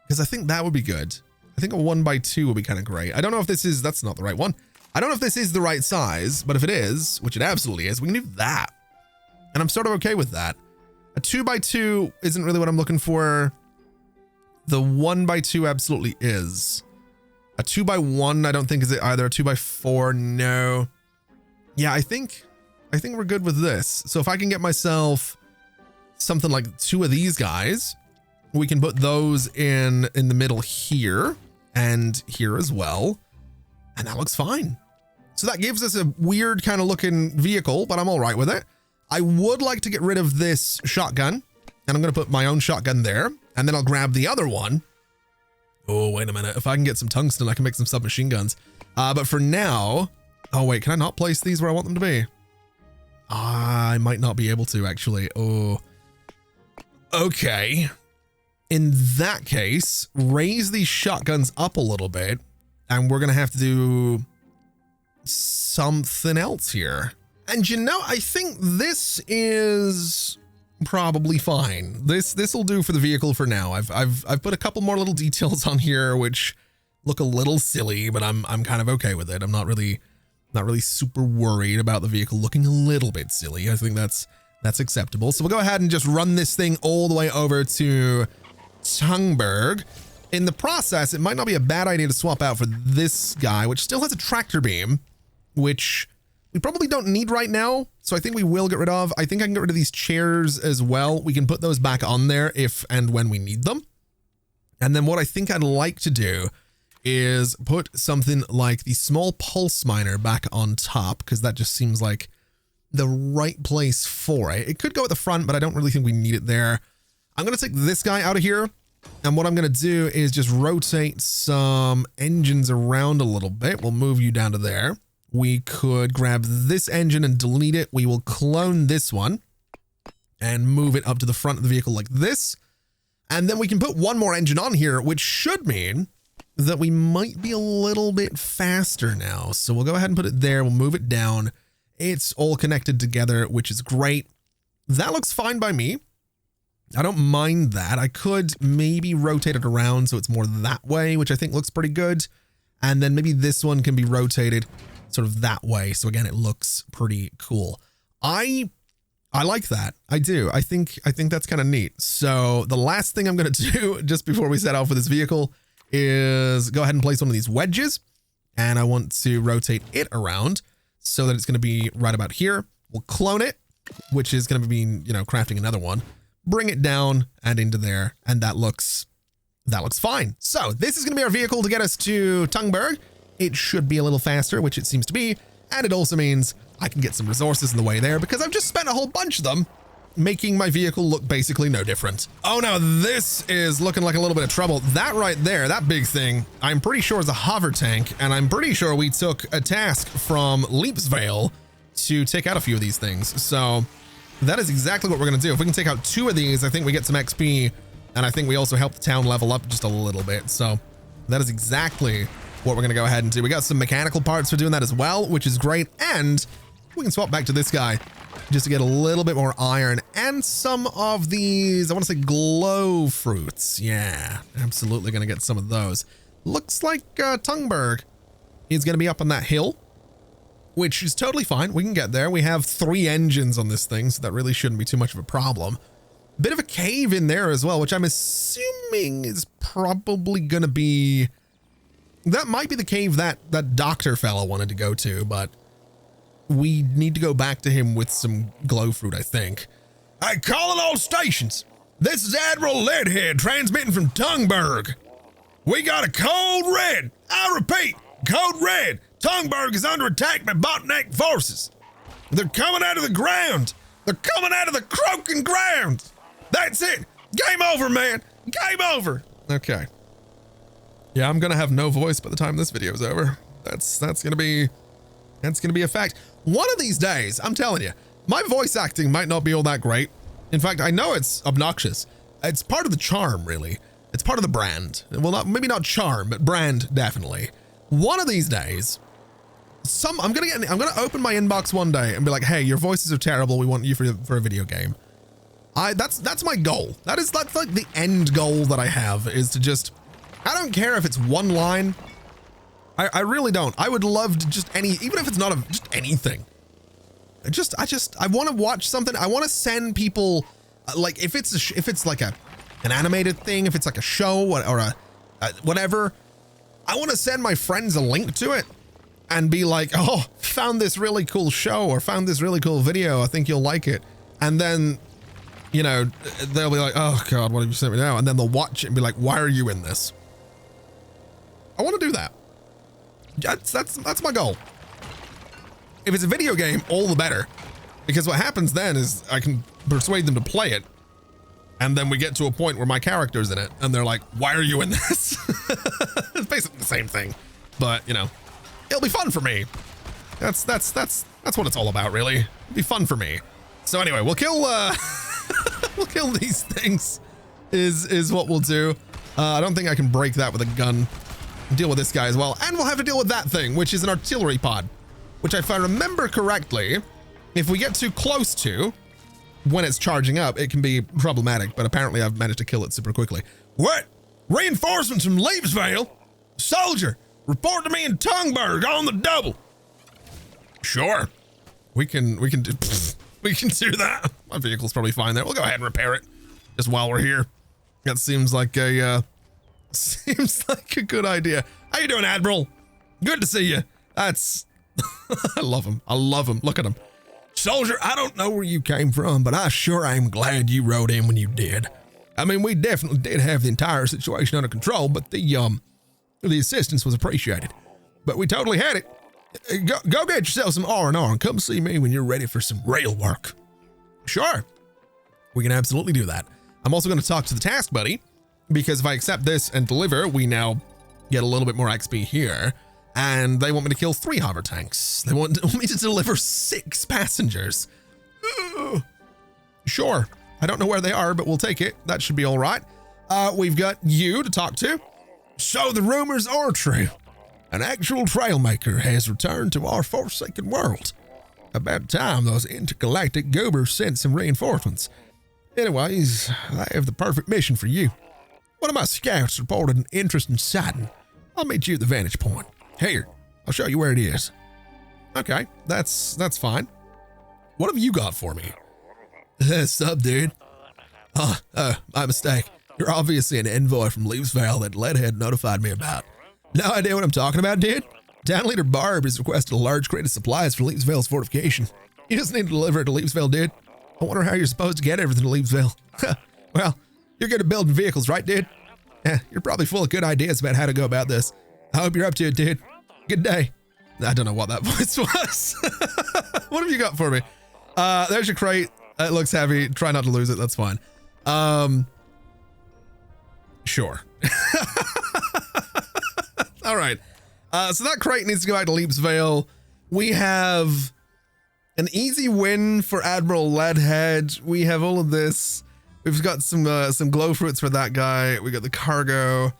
Because I think that would be good. I think a 1x2 would be kind of great. I don't know if this is, that's not the right one. I don't know if this is the right size, but if it is, which it absolutely is, we can do that. And I'm sort of okay with that. A 2x2 isn't really what I'm looking for. The 1x2 absolutely is. A 2x1 I don't think is it either. A 2x4, no. Yeah, I think we're good with this. So if I can get myself something like 2 of these guys, we can put those in the middle here and here as well. And that looks fine. So that gives us a weird kind of looking vehicle, but I'm all right with it. I would like to get rid of this shotgun, and I'm going to put my own shotgun there, and then I'll grab the other one. Oh, wait a minute. If I can get some tungsten, I can make some submachine guns. But for now, oh wait, can I not place these where I want them to be? I might not be able to actually. Oh, okay. In that case, raise these shotguns up a little bit, and we're going to have to do something else here. And you know, I think this is probably fine. This will do for the vehicle for now. I've put a couple more little details on here which look a little silly, but I'm kind of okay with it. I'm not really super worried about the vehicle looking a little bit silly. I think that's acceptable. So we'll go ahead and just run this thing all the way over to tberg. In the process, it might not be a bad idea to swap out for this guy, which still has a tractor beam, which we probably don't need right now. So I think we will get rid of. I think I can get rid of these chairs as well. We can put those back on there if and when we need them. And then what I think I'd like to do is put something like the small pulse miner back on top, because that just seems like the right place for it. It could go at the front, but I don't really think we need it there. I'm going to take this guy out of here. And what I'm going to do is just rotate some engines around a little bit. We'll move you down to there. We could grab this engine and delete it. We will clone this one and move it up to the front of the vehicle like this. And then we can put one more engine on here, which should mean that we might be a little bit faster now. So we'll go ahead and put it there. We'll move it down. It's all connected together, which is great. That looks fine by me. I don't mind that. I could maybe rotate it around so it's more that way, which I think looks pretty good. And then maybe this one can be rotated sort of that way. So again, it looks pretty cool. I like that. I do. I think that's kind of neat. So the last thing I'm going to do just before we set out for this vehicle is go ahead and place one of these wedges. And I want to rotate it around so that it's going to be right about here. We'll clone it, which is going to be, you know, crafting another one. Bring it down and into there. And that looks fine. So this is going to be our vehicle to get us to tberg. It should be a little faster, which it seems to be. And it also means I can get some resources in the way there because I've just spent a whole bunch of them making my vehicle look basically no different. Oh, now this is looking like a little bit of trouble. That right there, that big thing, I'm pretty sure is a hover tank. And I'm pretty sure we took a task from Leapsvale to take out a few of these things. So that is exactly what we're going to do. If we can take out 2 of these, I think we get some XP. And I think we also help the town level up just a little bit. So that is exactly what we're going to go ahead and do. We got some mechanical parts for doing that as well, which is great. And we can swap back to this guy just to get a little bit more iron and some of these, I want to say glow fruits. Yeah, absolutely going to get some of those. Looks like tberg is going to be up on that hill, which is totally fine. We can get there. We have 3 engines on this thing, so that really shouldn't be too much of a problem. Bit of a cave in there as well, which I'm assuming is probably going to be... That might be the cave that doctor fella wanted to go to, but we need to go back to him with some glow fruit, I think. Hey, calling all stations. This is Admiral Leadhead transmitting from tberg. We got a code red. I repeat, code red. tberg is under attack by BOTNAK forces. They're coming out of the ground. They're coming out of the croaking ground. That's it. Game over, man. Game over. Okay. Yeah, I'm gonna have no voice by the time this video is over. That's gonna be a fact. One of these days, I'm telling you, My voice acting might not be all that great. In fact, I know it's obnoxious. It's part of the charm, really. It's part of the brand. Well, maybe not charm, but brand, definitely. One of these days, I'm gonna open my inbox one day and be like, hey, your voices are terrible. We want you for a video game. That's my goal. That's like the end goal that I have, is to just, I don't care if it's one line. I really don't. I would love to just even if it's not just anything. I want to watch something. I want to send people, like if it's like an animated thing, if it's like a show or a whatever, I want to send my friends a link to it and be like, oh, found this really cool show or found this really cool video. I think you'll like it. And then, you know, they'll be like, oh God, what have you sent me now? And then they'll watch it and be like, why are you in this? I want to do that. That's my goal. If it's a video game, all the better. Because what happens then is I can persuade them to play it. And then we get to a point where my character's in it and they're like, why are you in this? It's basically the same thing, but you know, it'll be fun for me. That's what it's all about, really. It'll be fun for me. So anyway, we'll kill, we'll kill these things is what we'll do. I don't think I can break that with a gun. Deal with this guy as well. And we'll have to deal with that thing, which is an artillery pod, which if I remember correctly, if we get too close to when it's charging up, it can be problematic, but apparently I've managed to kill it super quickly. What? Reinforcements from Leapsvale? Soldier, report to me in tberg on the double. Sure. We can do that. My vehicle's probably fine there. We'll go ahead and repair it just while we're here. That seems like a good idea. How you doing, Admiral? Good to see you. That's I love him. I love him. Look at him. Soldier, I don't know where you came from, but I sure am glad you rode in when you did. I mean, we definitely did have the entire situation under control, but the assistance was appreciated. But we totally had it. Go get yourself some R&R and come see me when you're ready for some rail work. Sure. We can absolutely do that. I'm also going to talk to the task buddy, because if I accept this and deliver, we now get a little bit more XP here. And they want me to kill 3 hover tanks. They want me to deliver 6 passengers. Sure. I don't know where they are, but we'll take it. That should be all right. We've got you to talk to. So the rumors are true. An actual Trailmaker has returned to our forsaken world. About time those intergalactic goobers sent some reinforcements. Anyways, I have the perfect mission for you. One of my scouts reported an interesting sighting. I'll meet you at the vantage point. Here, I'll show you where it is. Okay, that's fine. What have you got for me? Sup, dude? My mistake. You're obviously an envoy from Leapsvale that Leadhead notified me about. No idea what I'm talking about, dude? Town Leader Barb has requested a large crate of supplies for Leapsvale's fortification. You just need to deliver it to Leapsvale, dude. I wonder how you're supposed to get everything to Leapsvale. Well, you're good at building vehicles, right, dude? Yeah, you're probably full of good ideas about how to go about this. I hope you're up to it, dude. Good day. I don't know what that voice was. What have you got for me? There's your crate. It looks heavy. Try not to lose it. That's fine. Sure. All right. So that crate needs to go back to Leapsvale. We have an easy win for Admiral Leadhead. We have all of this. We've got some glow fruits for that guy. We got the cargo.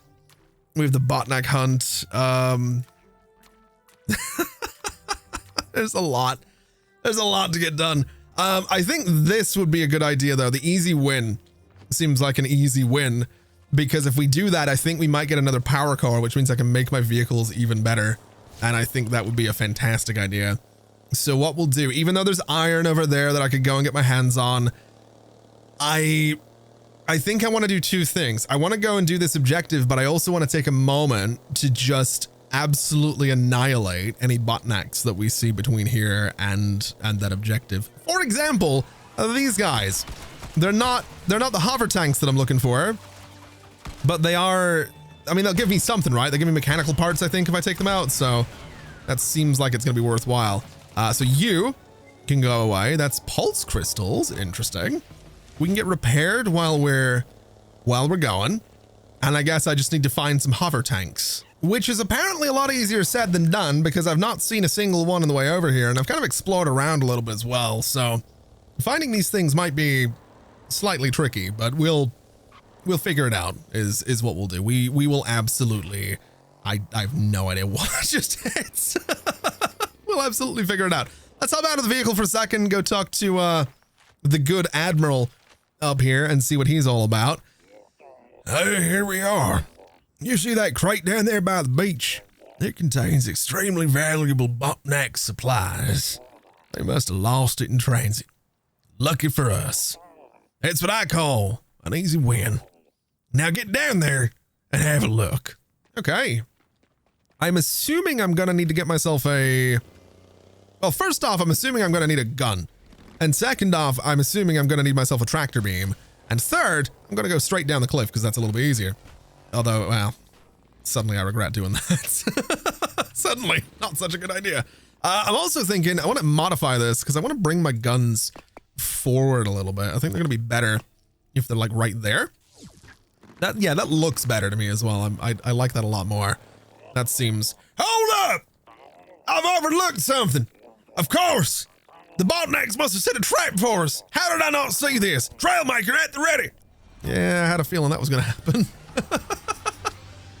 We have the BOTNAK hunt. There's a lot. There's a lot to get done. I think this would be a good idea, though. The easy win seems like an easy win, because if we do that, I think we might get another power core, which means I can make my vehicles even better. And I think that would be a fantastic idea. So what we'll do, even though there's iron over there that I could go and get my hands on, I think I want to do 2 things. I want to go and do this objective, but I also want to take a moment to just absolutely annihilate any BOTNAKs that we see between here and that objective. For example, these guys. They're not the hover tanks that I'm looking for, but they are, I mean, they'll give me something, right? They give me mechanical parts, I think, if I take them out. So that seems like it's going to be worthwhile. So you can go away. That's pulse crystals. Interesting. We can get repaired while we're going. And I guess I just need to find some hover tanks, which is apparently a lot easier said than done, because I've not seen a single one on the way over here, and I've kind of explored around a little bit as well. So Finding these things might be slightly tricky, but we'll figure it out is what we'll do. We will absolutely, I have no idea what just hit. We'll absolutely figure it out. Let's hop out of the vehicle for a second, go talk to the good admiral up here and see what he's all about. Hey, here we are. You see that crate down there by the beach? It contains extremely valuable BOTNAKs supplies. They must have lost it in transit. Lucky for us. It's what I call an easy win. Now get down there and have a look. Okay. I'm assuming I'm gonna need to get myself a... Well, first off, I'm assuming I'm gonna need a gun. And second off, I'm assuming I'm gonna need myself a tractor beam. And third, I'm gonna go straight down the cliff because that's a little bit easier. Although, well, suddenly I regret doing that. Suddenly, not such a good idea. I'm also thinking I want to modify this because I want to bring my guns forward a little bit. I think they're gonna be better if they're like right there. Yeah, that looks better to me as well. I like that a lot more. That seems... Hold up! I've overlooked something. Of course! The BOTNAKs must have set a trap for us. How did I not see this? Trailmaker at the ready. Yeah, I had a feeling that was going to happen.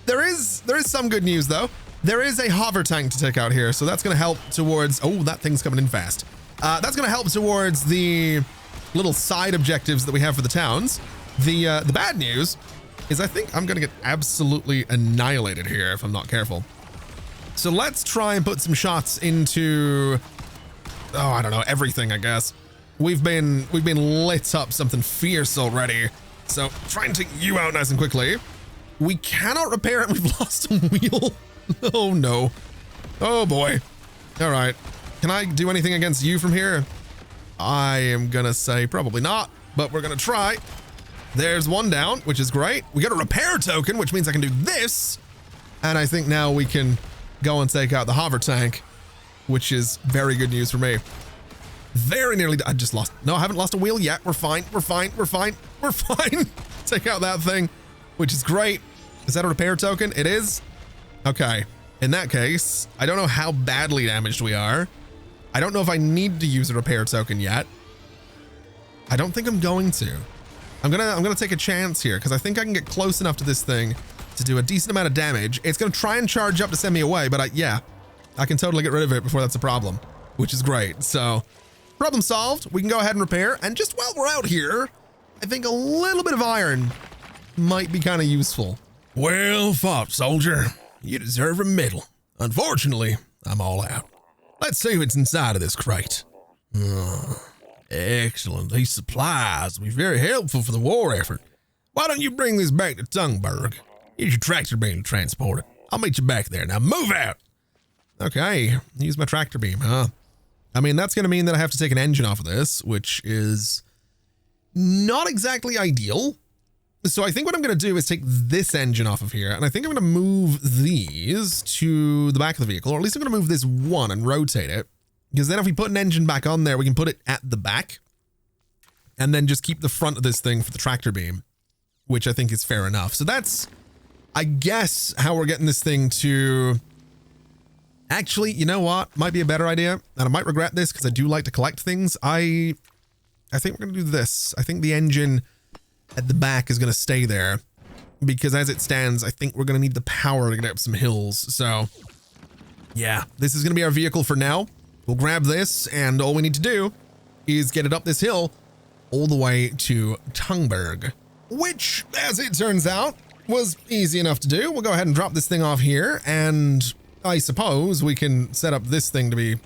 There is some good news though. There is a hover tank to take out here, so that's going to help towards... Oh, that thing's coming in fast. That's going to help towards the little side objectives that we have for the towns. The bad news is I think I'm going to get absolutely annihilated here if I'm not careful. So let's try and put some shots into... Oh, I don't know, everything, I guess. We've been lit up something fierce already. So try and take you out nice and quickly. We cannot repair it. We've lost a wheel. Oh no. Oh boy. All right. Can I do anything against you from here? I am gonna say probably not, but we're gonna try. There's one down, which is great. We got a repair token, which means I can do this. And I think now we can go and take out the hover tank, which is very good news for me. Very nearly, I just lost, no, I haven't lost a wheel yet. We're fine, we're fine, we're fine, we're fine. Take out that thing, which is great. Is that a repair token? It is? Okay, in that case, I don't know how badly damaged we are. I don't know if I need to use a repair token yet. I don't think I'm going to. I'm gonna take a chance here because I think I can get close enough to this thing to do a decent amount of damage. It's gonna try and charge up to send me away, but yeah, I can totally get rid of it before that's a problem, which is great. So problem solved. We can go ahead and repair. And just while we're out here, I think a little bit of iron might be kind of useful. Well fought, soldier. You deserve a medal. Unfortunately, I'm all out. Let's see what's inside of this crate. Excellent. These supplies will be very helpful for the war effort. Why don't you bring this back to tberg? Use your tractor beam to transport it. I'll meet you back there. Now move out. Okay, use my tractor beam, huh? I mean, that's going to mean that I have to take an engine off of this, which is not exactly ideal. So I think what I'm going to do is take this engine off of here, and I think I'm going to move these to the back of the vehicle, or at least I'm going to move this one and rotate it, because then if we put an engine back on there, we can put it at the back, and then just keep the front of this thing for the tractor beam, which I think is fair enough. So that's, I guess, how we're getting this thing to... Actually, you know what? Might be a better idea, and I might regret this because I do like to collect things. I think we're going to do this. I think the engine at the back is going to stay there because as it stands, I think we're going to need the power to get up some hills. So yeah, this is going to be our vehicle for now. We'll grab this and all we need to do is get it up this hill all the way to tberg, which as it turns out was easy enough to do. We'll go ahead and drop this thing off here and I suppose we can set up this thing to be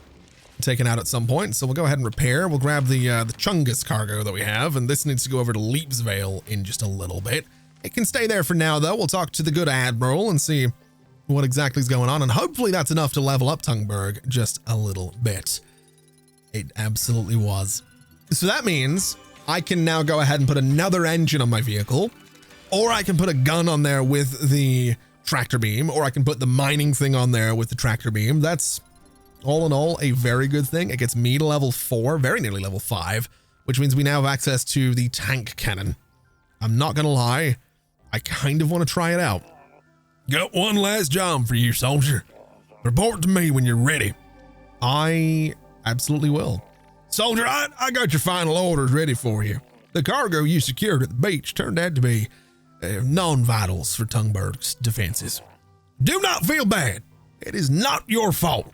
taken out at some point. So we'll go ahead and repair. We'll grab the Chungus cargo that we have, and this needs to go over to Leapsvale in just a little bit. It can stay there for now, though. We'll talk to the good admiral and see what exactly is going on, and hopefully that's enough to level up tberg just a little bit. It absolutely was. So that means I can now go ahead and put another engine on my vehicle, or I can put a gun on there with the tractor beam, or I can put the mining thing on there with the tractor beam. That's all in all a very good thing. It gets me to level 4, very nearly level 5, which means we now have access to the tank cannon. I'm not gonna lie, I kind of want to try it out. Got one last job for you, soldier. Report to me when you're ready. I absolutely will. Soldier, I got your final orders ready for you. The cargo you secured at the beach turned out to be non-vitals for tberg's defenses. Do not feel bad. It is not your fault.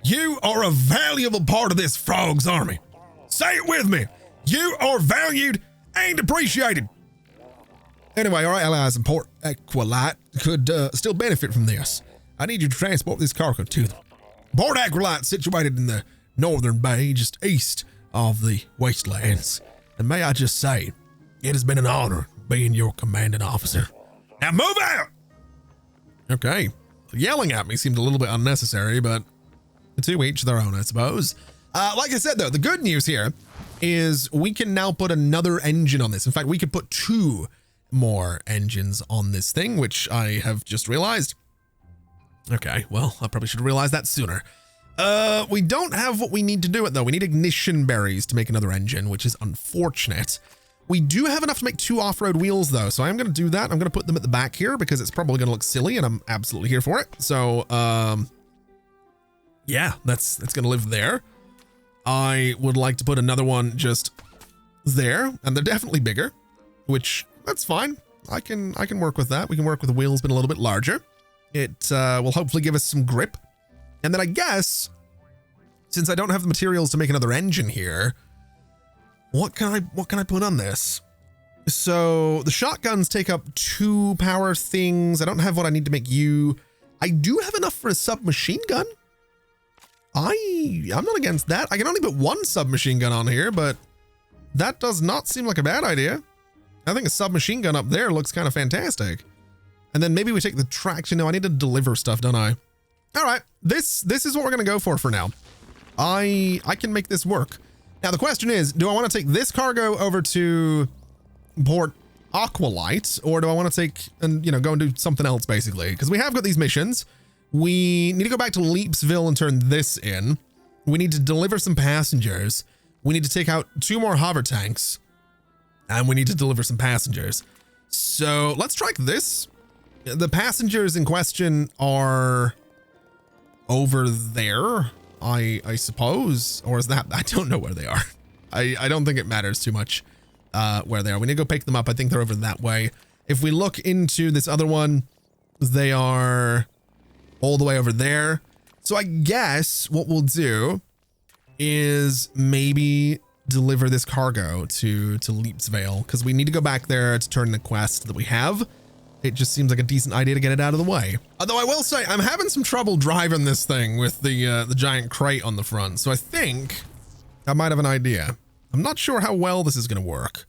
You are a valuable part of this frog's army. Say it with me. You are valued and appreciated. Anyway, our allies in Port Aqualite could still benefit from this. I need you to transport this cargo to them. Port Aqualite, situated in the northern bay, just east of the wastelands. And may I just say, it has been an honor being your commanding officer. Now move out! Okay, yelling at me seemed a little bit unnecessary, but to each their own, I suppose. Like I said, though, the good news here is we can now put another engine on this. In fact, we could put 2 more engines on this thing, which I have just realized. Okay, well, I probably should have realized that sooner. We don't have what we need to do it, though. We need ignition berries to make another engine, which is unfortunate. We do have enough to make 2 off-road wheels, though, so I'm going to do that. I'm going to put them at the back here because it's probably going to look silly, and I'm absolutely here for it. So, yeah, that's going to live there. I would like to put another one just there, and they're definitely bigger, which that's fine. I can work with that. We can work with the wheels being a little bit larger. It will hopefully give us some grip. And then I guess, since I don't have the materials to make another engine here, what can I put on this? So the shotguns take up 2 power things. I don't have what I need to make you. I do have enough for a submachine gun. I'm not against that. I can only put 1 submachine gun on here, but that does not seem like a bad idea. I think a submachine gun up there looks kind of fantastic. And then maybe we take the traction. No, I need to deliver stuff, don't I? All right, this is what we're gonna go for now. I can make this work. Now the question is, do I want to take this cargo over to Port Aqualite, or do I want to take and go and do something else basically? Because we have got these missions. We need to go back to Leapsville and turn this in. We need to deliver some passengers. We need to take out 2 more hover tanks, and we need to deliver some passengers. So let's strike this. The passengers in question are over there, I suppose, or is that, I don't know where they are. I don't think it matters too much where they are. We need to go pick them up. I think they're over that way. If we look into this other one, they are all the way over there. So I guess what we'll do is maybe deliver this cargo to Leapsvale, because we need to go back there to turn the quest that we have. It just seems like a decent idea to get it out of the way. Although I will say I'm having some trouble driving this thing with the giant crate on the front. So I think I might have an idea. I'm not sure how well this is going to work,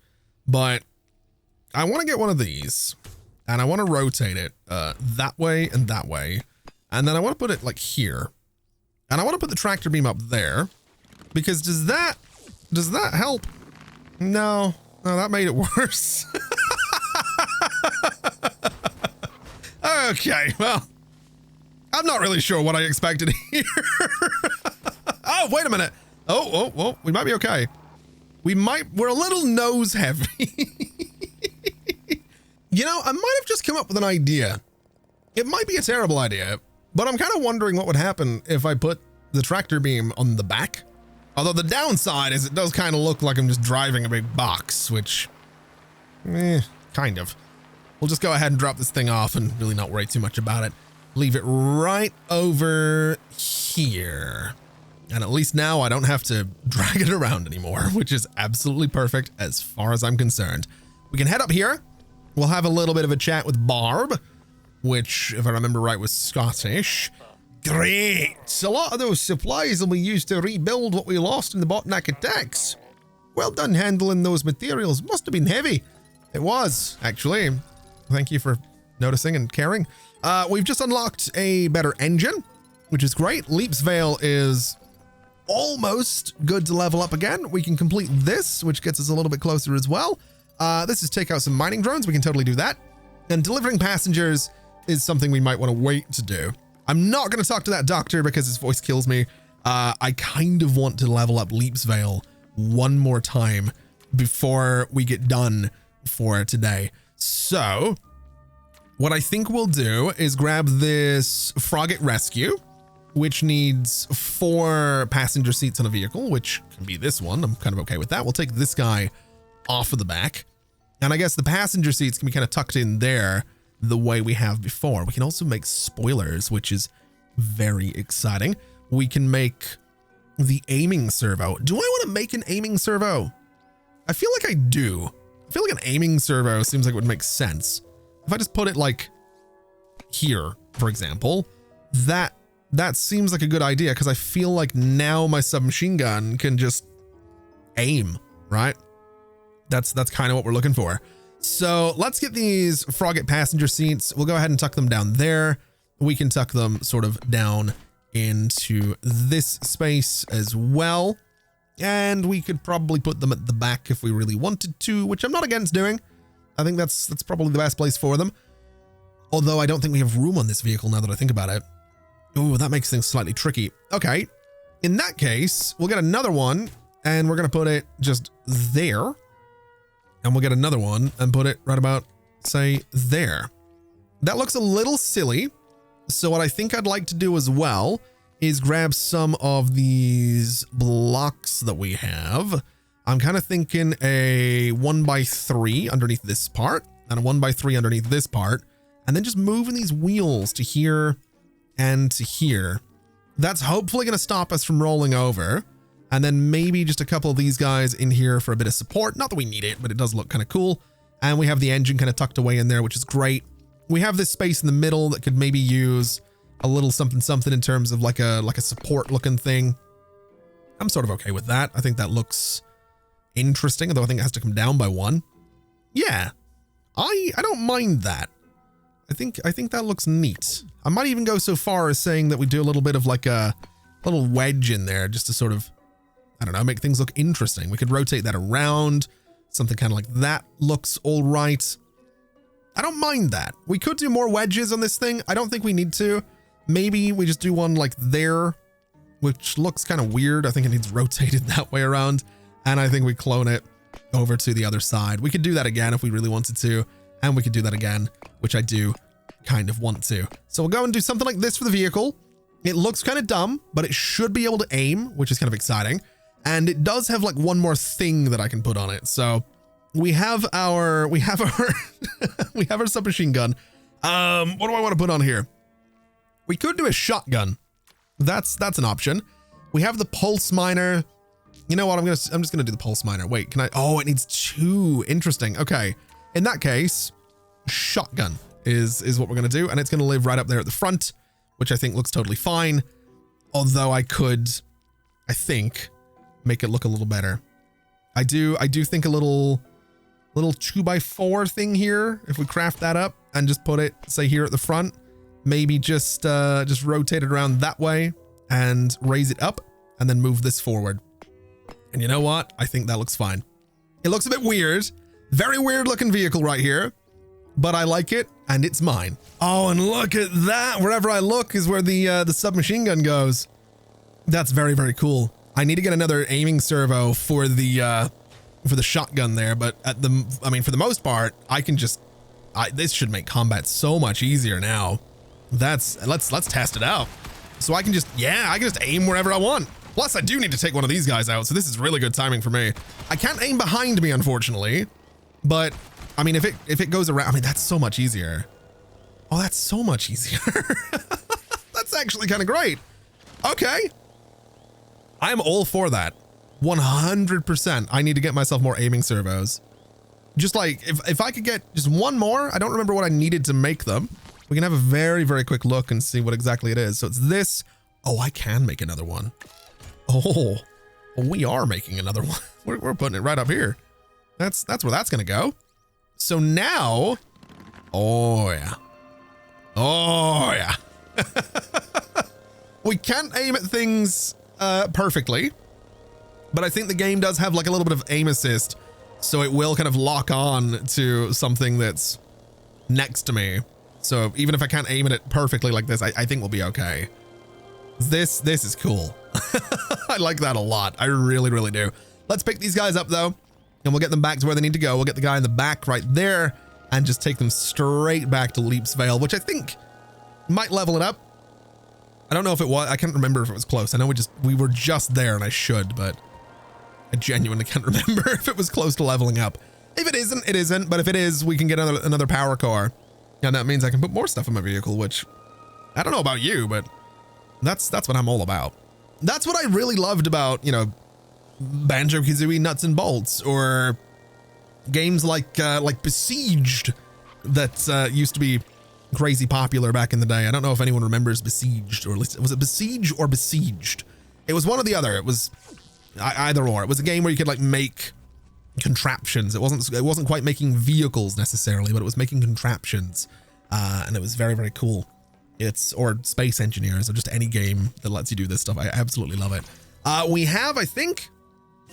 but I want to get one of these and I want to rotate it that way and that way. And then I want to put it like here, and I want to put the tractor beam up there, because does that help? No, that made it worse. Okay, well, I'm not really sure what I expected here. Oh, wait a minute. Oh, we might be okay. We're a little nose heavy. I might have just come up with an idea. It might be a terrible idea, but I'm kind of wondering what would happen if I put the tractor beam on the back. Although the downside is it does kind of look like I'm just driving a big box, which, kind of. We'll just go ahead and drop this thing off and really not worry too much about it. Leave it right over here. And at least now I don't have to drag it around anymore, which is absolutely perfect as far as I'm concerned. We can head up here. We'll have a little bit of a chat with Barb, which, if I remember right, was Scottish. Great. A lot of those supplies will be used to rebuild what we lost in the BOTNAK attacks. Well done handling those materials. Must have been heavy. It was, actually. Thank you for noticing and caring. We've just unlocked a better engine, which is great. Leapsvale is almost good to level up again. We can complete this, which gets us a little bit closer as well. This is take out some mining drones. We can totally do that. And delivering passengers is something we might want to wait to do. I'm not going to talk to that doctor because his voice kills me. I kind of want to level up Leapsvale one more time before we get done for today. So what I think we'll do is grab this Frogget Rescue, which needs 4 passenger seats on a vehicle, which can be this one. I'm kind of okay with that. We'll take this guy off of the back. And I guess the passenger seats can be kind of tucked in there the way we have before. We can also make spoilers, which is very exciting. We can make the aiming servo. Do I want to make an aiming servo? I feel like I do. I feel like an aiming servo seems like it would make sense. If I just put it like here, for example, that seems like a good idea, because I feel like now my submachine gun can just aim, right? That's kind of what we're looking for. So let's get these Frogget passenger seats. We'll go ahead and tuck them down there. We can tuck them sort of down into this space as well. And we could probably put them at the back if we really wanted to, which I'm not against doing. I think that's probably the best place for them. Although I don't think we have room on this vehicle now that I think about it. Oh, that makes things slightly tricky. Okay. In that case, we'll get another one and we're going to put it just there. And we'll get another one and put it right about, say, there. That looks a little silly. So what I think I'd like to do as well is grab some of these blocks that we have. I'm kind of thinking a 1x3 underneath this part and a 1x3 underneath this part, and then just moving these wheels to here and to here. That's hopefully going to stop us from rolling over. And then maybe just a couple of these guys in here for a bit of support. Not that we need it, but it does look kind of cool. And we have the engine kind of tucked away in there, which is great. We have this space in the middle that could maybe use a little something in terms of like a support looking thing. I'm sort of okay with that. I think that looks interesting, although I think it has to come down by 1. Yeah, I don't mind that. I think that looks neat. I might even go so far as saying that we do a little bit of like a little wedge in there just to sort of, I don't know, make things look interesting. We could rotate that around. Something kind of like that looks all right. I don't mind that. We could do more wedges on this thing. I don't think we need to. Maybe we just do one like there, which looks kind of weird. I think it needs rotated that way around. And I think we clone it over to the other side. We could do that again if we really wanted to. And we could do that again, which I do kind of want to. So we'll go and do something like this for the vehicle. It looks kind of dumb, but it should be able to aim, which is kind of exciting. And it does have like one more thing that I can put on it. So we have our we have our submachine gun. What do I want to put on here? We could do a shotgun. That's an option. We have the pulse miner. You know what? I'm just gonna do the pulse miner. Wait, can I? Oh, it needs 2. Interesting. Okay. In that case, shotgun is what we're gonna do, and it's gonna live right up there at the front, which I think looks totally fine. Although I could, I think, make it look a little better. I do think a little 2x4 thing here, if we craft that up and just put it, say, here at the front, maybe just rotate it around that way and raise it up and then move this forward. And you know what? I think that looks fine. It looks a bit weird. Very weird looking vehicle right here, but I like it and it's mine. Oh, and look at that. Wherever I look is where the submachine gun goes. That's very, very cool. I need to get another aiming servo for the shotgun there, but for the most part, I can just, this should make combat so much easier now. Let's test it out. So I can just aim wherever I want. Plus I do need to take one of these guys out. So this is really good timing for me. I can't aim behind me, unfortunately, but I mean, if it goes around, I mean, that's so much easier. Oh, that's so much easier. That's actually kind of great. Okay. I'm all for that. 100%. I need to get myself more aiming servos. Just like, if I could get just one more, I don't remember what I needed to make them. We can have a very, very quick look and see what exactly it is. So it's this. Oh, I can make another one. Oh, well, we are making another one. We're putting it right up here. That's where that's going to go. So now, oh yeah. Oh yeah. We can't aim at things perfectly, but I think the game does have like a little bit of aim assist, so it will kind of lock on to something that's next to me. So even if I can't aim at it perfectly like this, I think we'll be okay. This is cool. I like that a lot. I really, really do. Let's pick these guys up though, and we'll get them back to where they need to go. We'll get the guy in the back right there and just take them straight back to Leap's Vale, which I think might level it up. I don't know if it was, I can't remember if it was close. I know we were just there and I should, but I genuinely can't remember if it was close to leveling up. If it isn't, it isn't. But if it is, we can get another power car. And that means I can put more stuff in my vehicle, which I don't know about you, but that's what I'm all about. That's what I really loved about, you know, Banjo-Kazooie Nuts and Bolts, or games like Besieged that used to be crazy popular back in the day. I don't know if anyone remembers Besieged, or at least, was it Besiege or Besieged? It was one or the other. It was either or. It was a game where you could like make contraptions. It wasn't quite making vehicles necessarily, but it was making contraptions, and it was very, very cool. Or Space Engineers, or just any game that lets you do this stuff. I absolutely love it. We have, I think,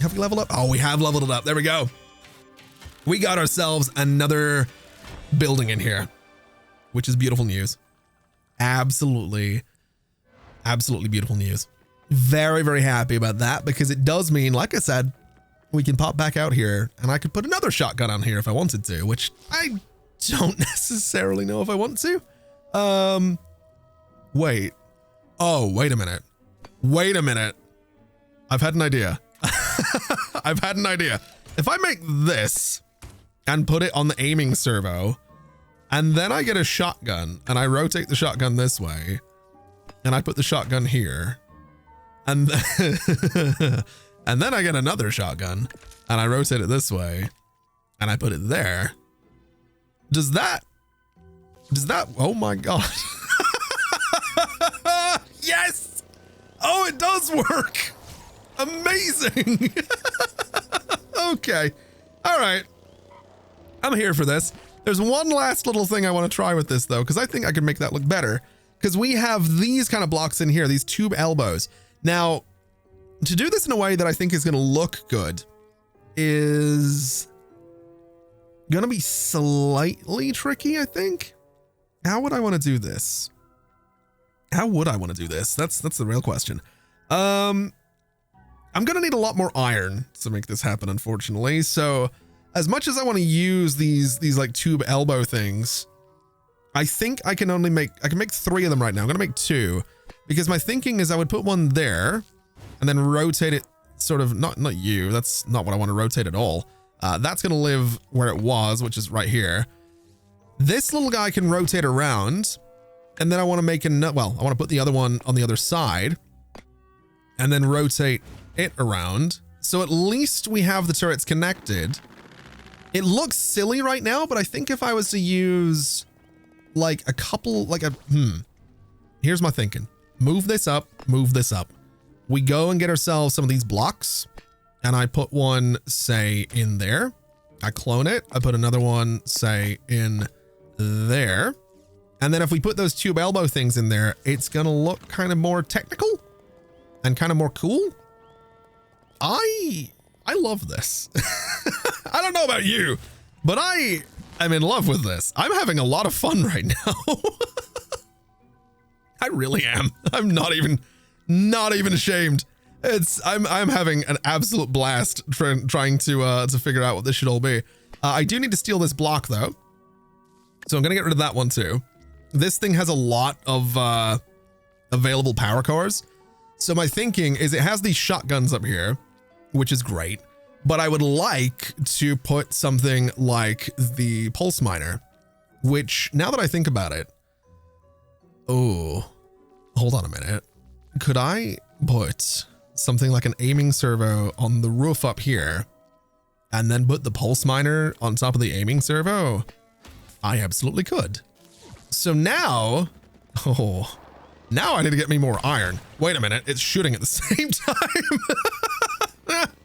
have we leveled up? Oh, we have leveled it up. There we go. We got ourselves another building in here, which is beautiful news. Absolutely, absolutely beautiful news. Very, very happy about that, because it does mean, like I said, we can pop back out here and I could put another shotgun on here if I wanted to, which I don't necessarily know if I want to. Wait. Oh, wait a minute. Wait a minute. I've had an idea. I've had an idea. If I make this and put it on the aiming servo, and then I get a shotgun and I rotate the shotgun this way, and I put the shotgun here, and then, and then I get another shotgun and I rotate it this way and I put it there. Does that, oh my God. Yes. Oh, it does work. Amazing. Okay. All right. I'm here for this. There's one last little thing I want to try with this though, because I think I can make that look better, because we have these kind of blocks in here, these tube elbows. Now, to do this in a way that I think is going to look good is going to be slightly tricky, I think. How would I want to do this? How would I want to do this? That's the real question. I'm going to need a lot more iron to make this happen, unfortunately. So as much as I want to use these like tube elbow things, I think I can make 3 of them right now. I'm going to make 2, because my thinking is I would put one there and then rotate it sort of, not you, that's not what I want to rotate at all. That's going to live where it was, which is right here. This little guy can rotate around, and then I want to make I want to put the other one on the other side and then rotate it around. So at least we have the turrets connected. It looks silly right now, but I think if I was to use like a couple, here's my thinking. Move this up, move this up. We go and get ourselves some of these blocks, and I put one, say, in there. I clone it. I put another one, say, in there. And then if we put those tube elbow things in there, it's going to look kind of more technical and kind of more cool. I love this. I don't know about you, but I am in love with this. I'm having a lot of fun right now. I really am. I'm not even ashamed. I'm having an absolute blast trying to figure out what this should all be. I do need to steal this block though, so I'm gonna get rid of that one too. This thing has a lot of available power cores, so my thinking is it has these shotguns up here, which is great, but I would like to put something like the pulse miner, which, now that I think about it, oh, hold on a minute. Could I put something like an aiming servo on the roof up here and then put the pulse miner on top of the aiming servo? I absolutely could. So now, now I need to get me more iron. Wait a minute, it's shooting at the same time.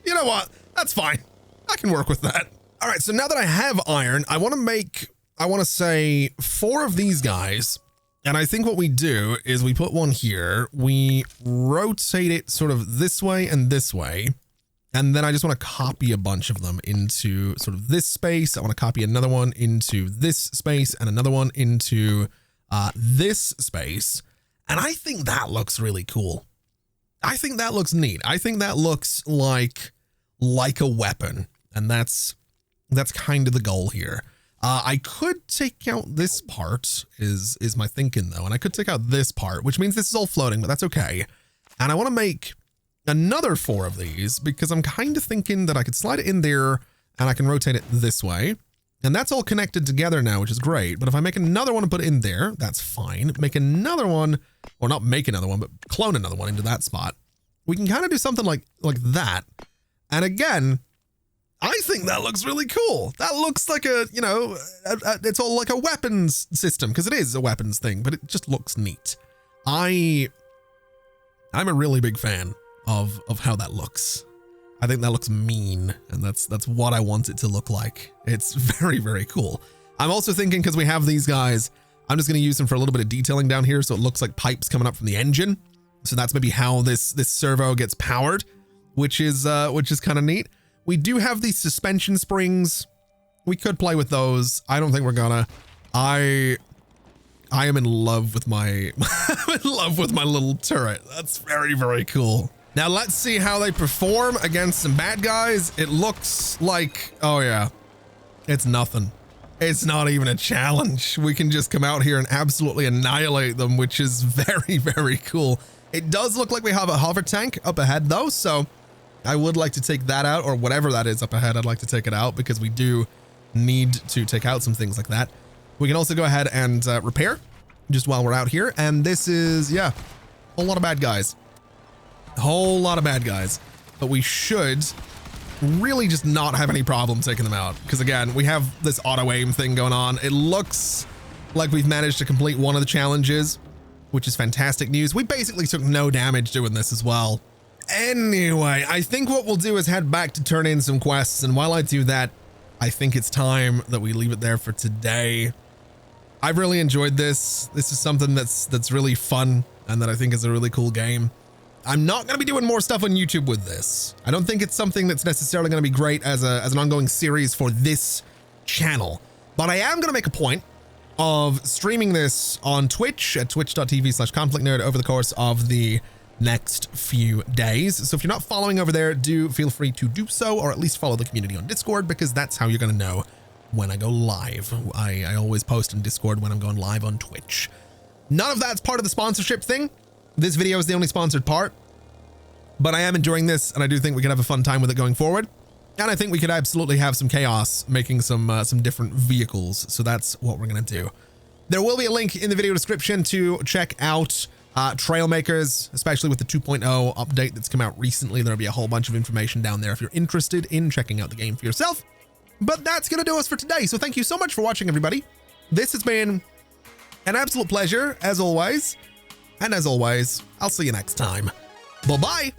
You know what? That's fine. I can work with that. All right, so now that I have iron, I want to say 4 of these guys. And I think what we do is we put one here, we rotate it sort of this way and this way. And then I just want to copy a bunch of them into sort of this space. I want to copy another one into this space and another one into this space. And I think that looks really cool. I think that looks neat. I think that looks like a weapon. And that's kind of the goal here. I could take out this part is my thinking though. And I could take out this part, which means this is all floating, but that's okay. And I want to make another 4 of these because I'm kind of thinking that I could slide it in there and I can rotate it this way. And that's all connected together now, which is great. But if I make another one and put it in there, that's fine. Make another one, or not make another one, but clone another one into that spot. We can kind of do something like that. And again, I think that looks really cool. That looks like a, you know, it's all like a weapons system because it is a weapons thing, but it just looks neat. I'm a really big fan of how that looks. I think that looks mean, and that's what I want it to look like. It's very, very cool. I'm also thinking because we have these guys, I'm just going to use them for a little bit of detailing down here so it looks like pipes coming up from the engine. So that's maybe how this servo gets powered, which is kind of neat. We do have these suspension springs. We could play with those. I don't think we're gonna. I am in love with my little turret. That's very, very cool. Now let's see how they perform against some bad guys. It looks like, oh yeah, it's nothing. It's not even a challenge. We can just come out here and absolutely annihilate them, which is very, very cool. It does look like we have a hover tank up ahead though, so I would like to take that out, or whatever that is up ahead. I'd like to take it out because we do need to take out some things like that. We can also go ahead and repair just while we're out here. And this is, yeah, a whole lot of bad guys. A whole lot of bad guys. But we should really just not have any problem taking them out. Because again, we have this auto aim thing going on. It looks like we've managed to complete one of the challenges, which is fantastic news. We basically took no damage doing this as well. Anyway, I think what we'll do is head back to turn in some quests. And while I do that, I think it's time that we leave it there for today. I've really enjoyed this. This is something that's really fun and that I think is a really cool game. I'm not going to be doing more stuff on YouTube with this. I don't think it's something that's necessarily going to be great as an ongoing series for this channel, but I am going to make a point of streaming this on Twitch at twitch.tv/ConflictNerd over the course of the next few days. So if you're not following over there, do feel free to do so, or at least follow the community on Discord, because that's how you're going to know when I go live. I always post in Discord when I'm going live on Twitch. None of that's part of the sponsorship thing. This video is the only sponsored part, but I am enjoying this, and I do think we could have a fun time with it going forward. And I think we could absolutely have some chaos making some different vehicles. So that's what we're going to do. There will be a link in the video description to check out Trailmakers, especially with the 2.0 update that's come out recently. There'll be a whole bunch of information down there if you're interested in checking out the game for yourself. But that's going to do us for today. So thank you so much for watching, everybody. This has been an absolute pleasure, as always. And as always, I'll see you next time. Bye-bye.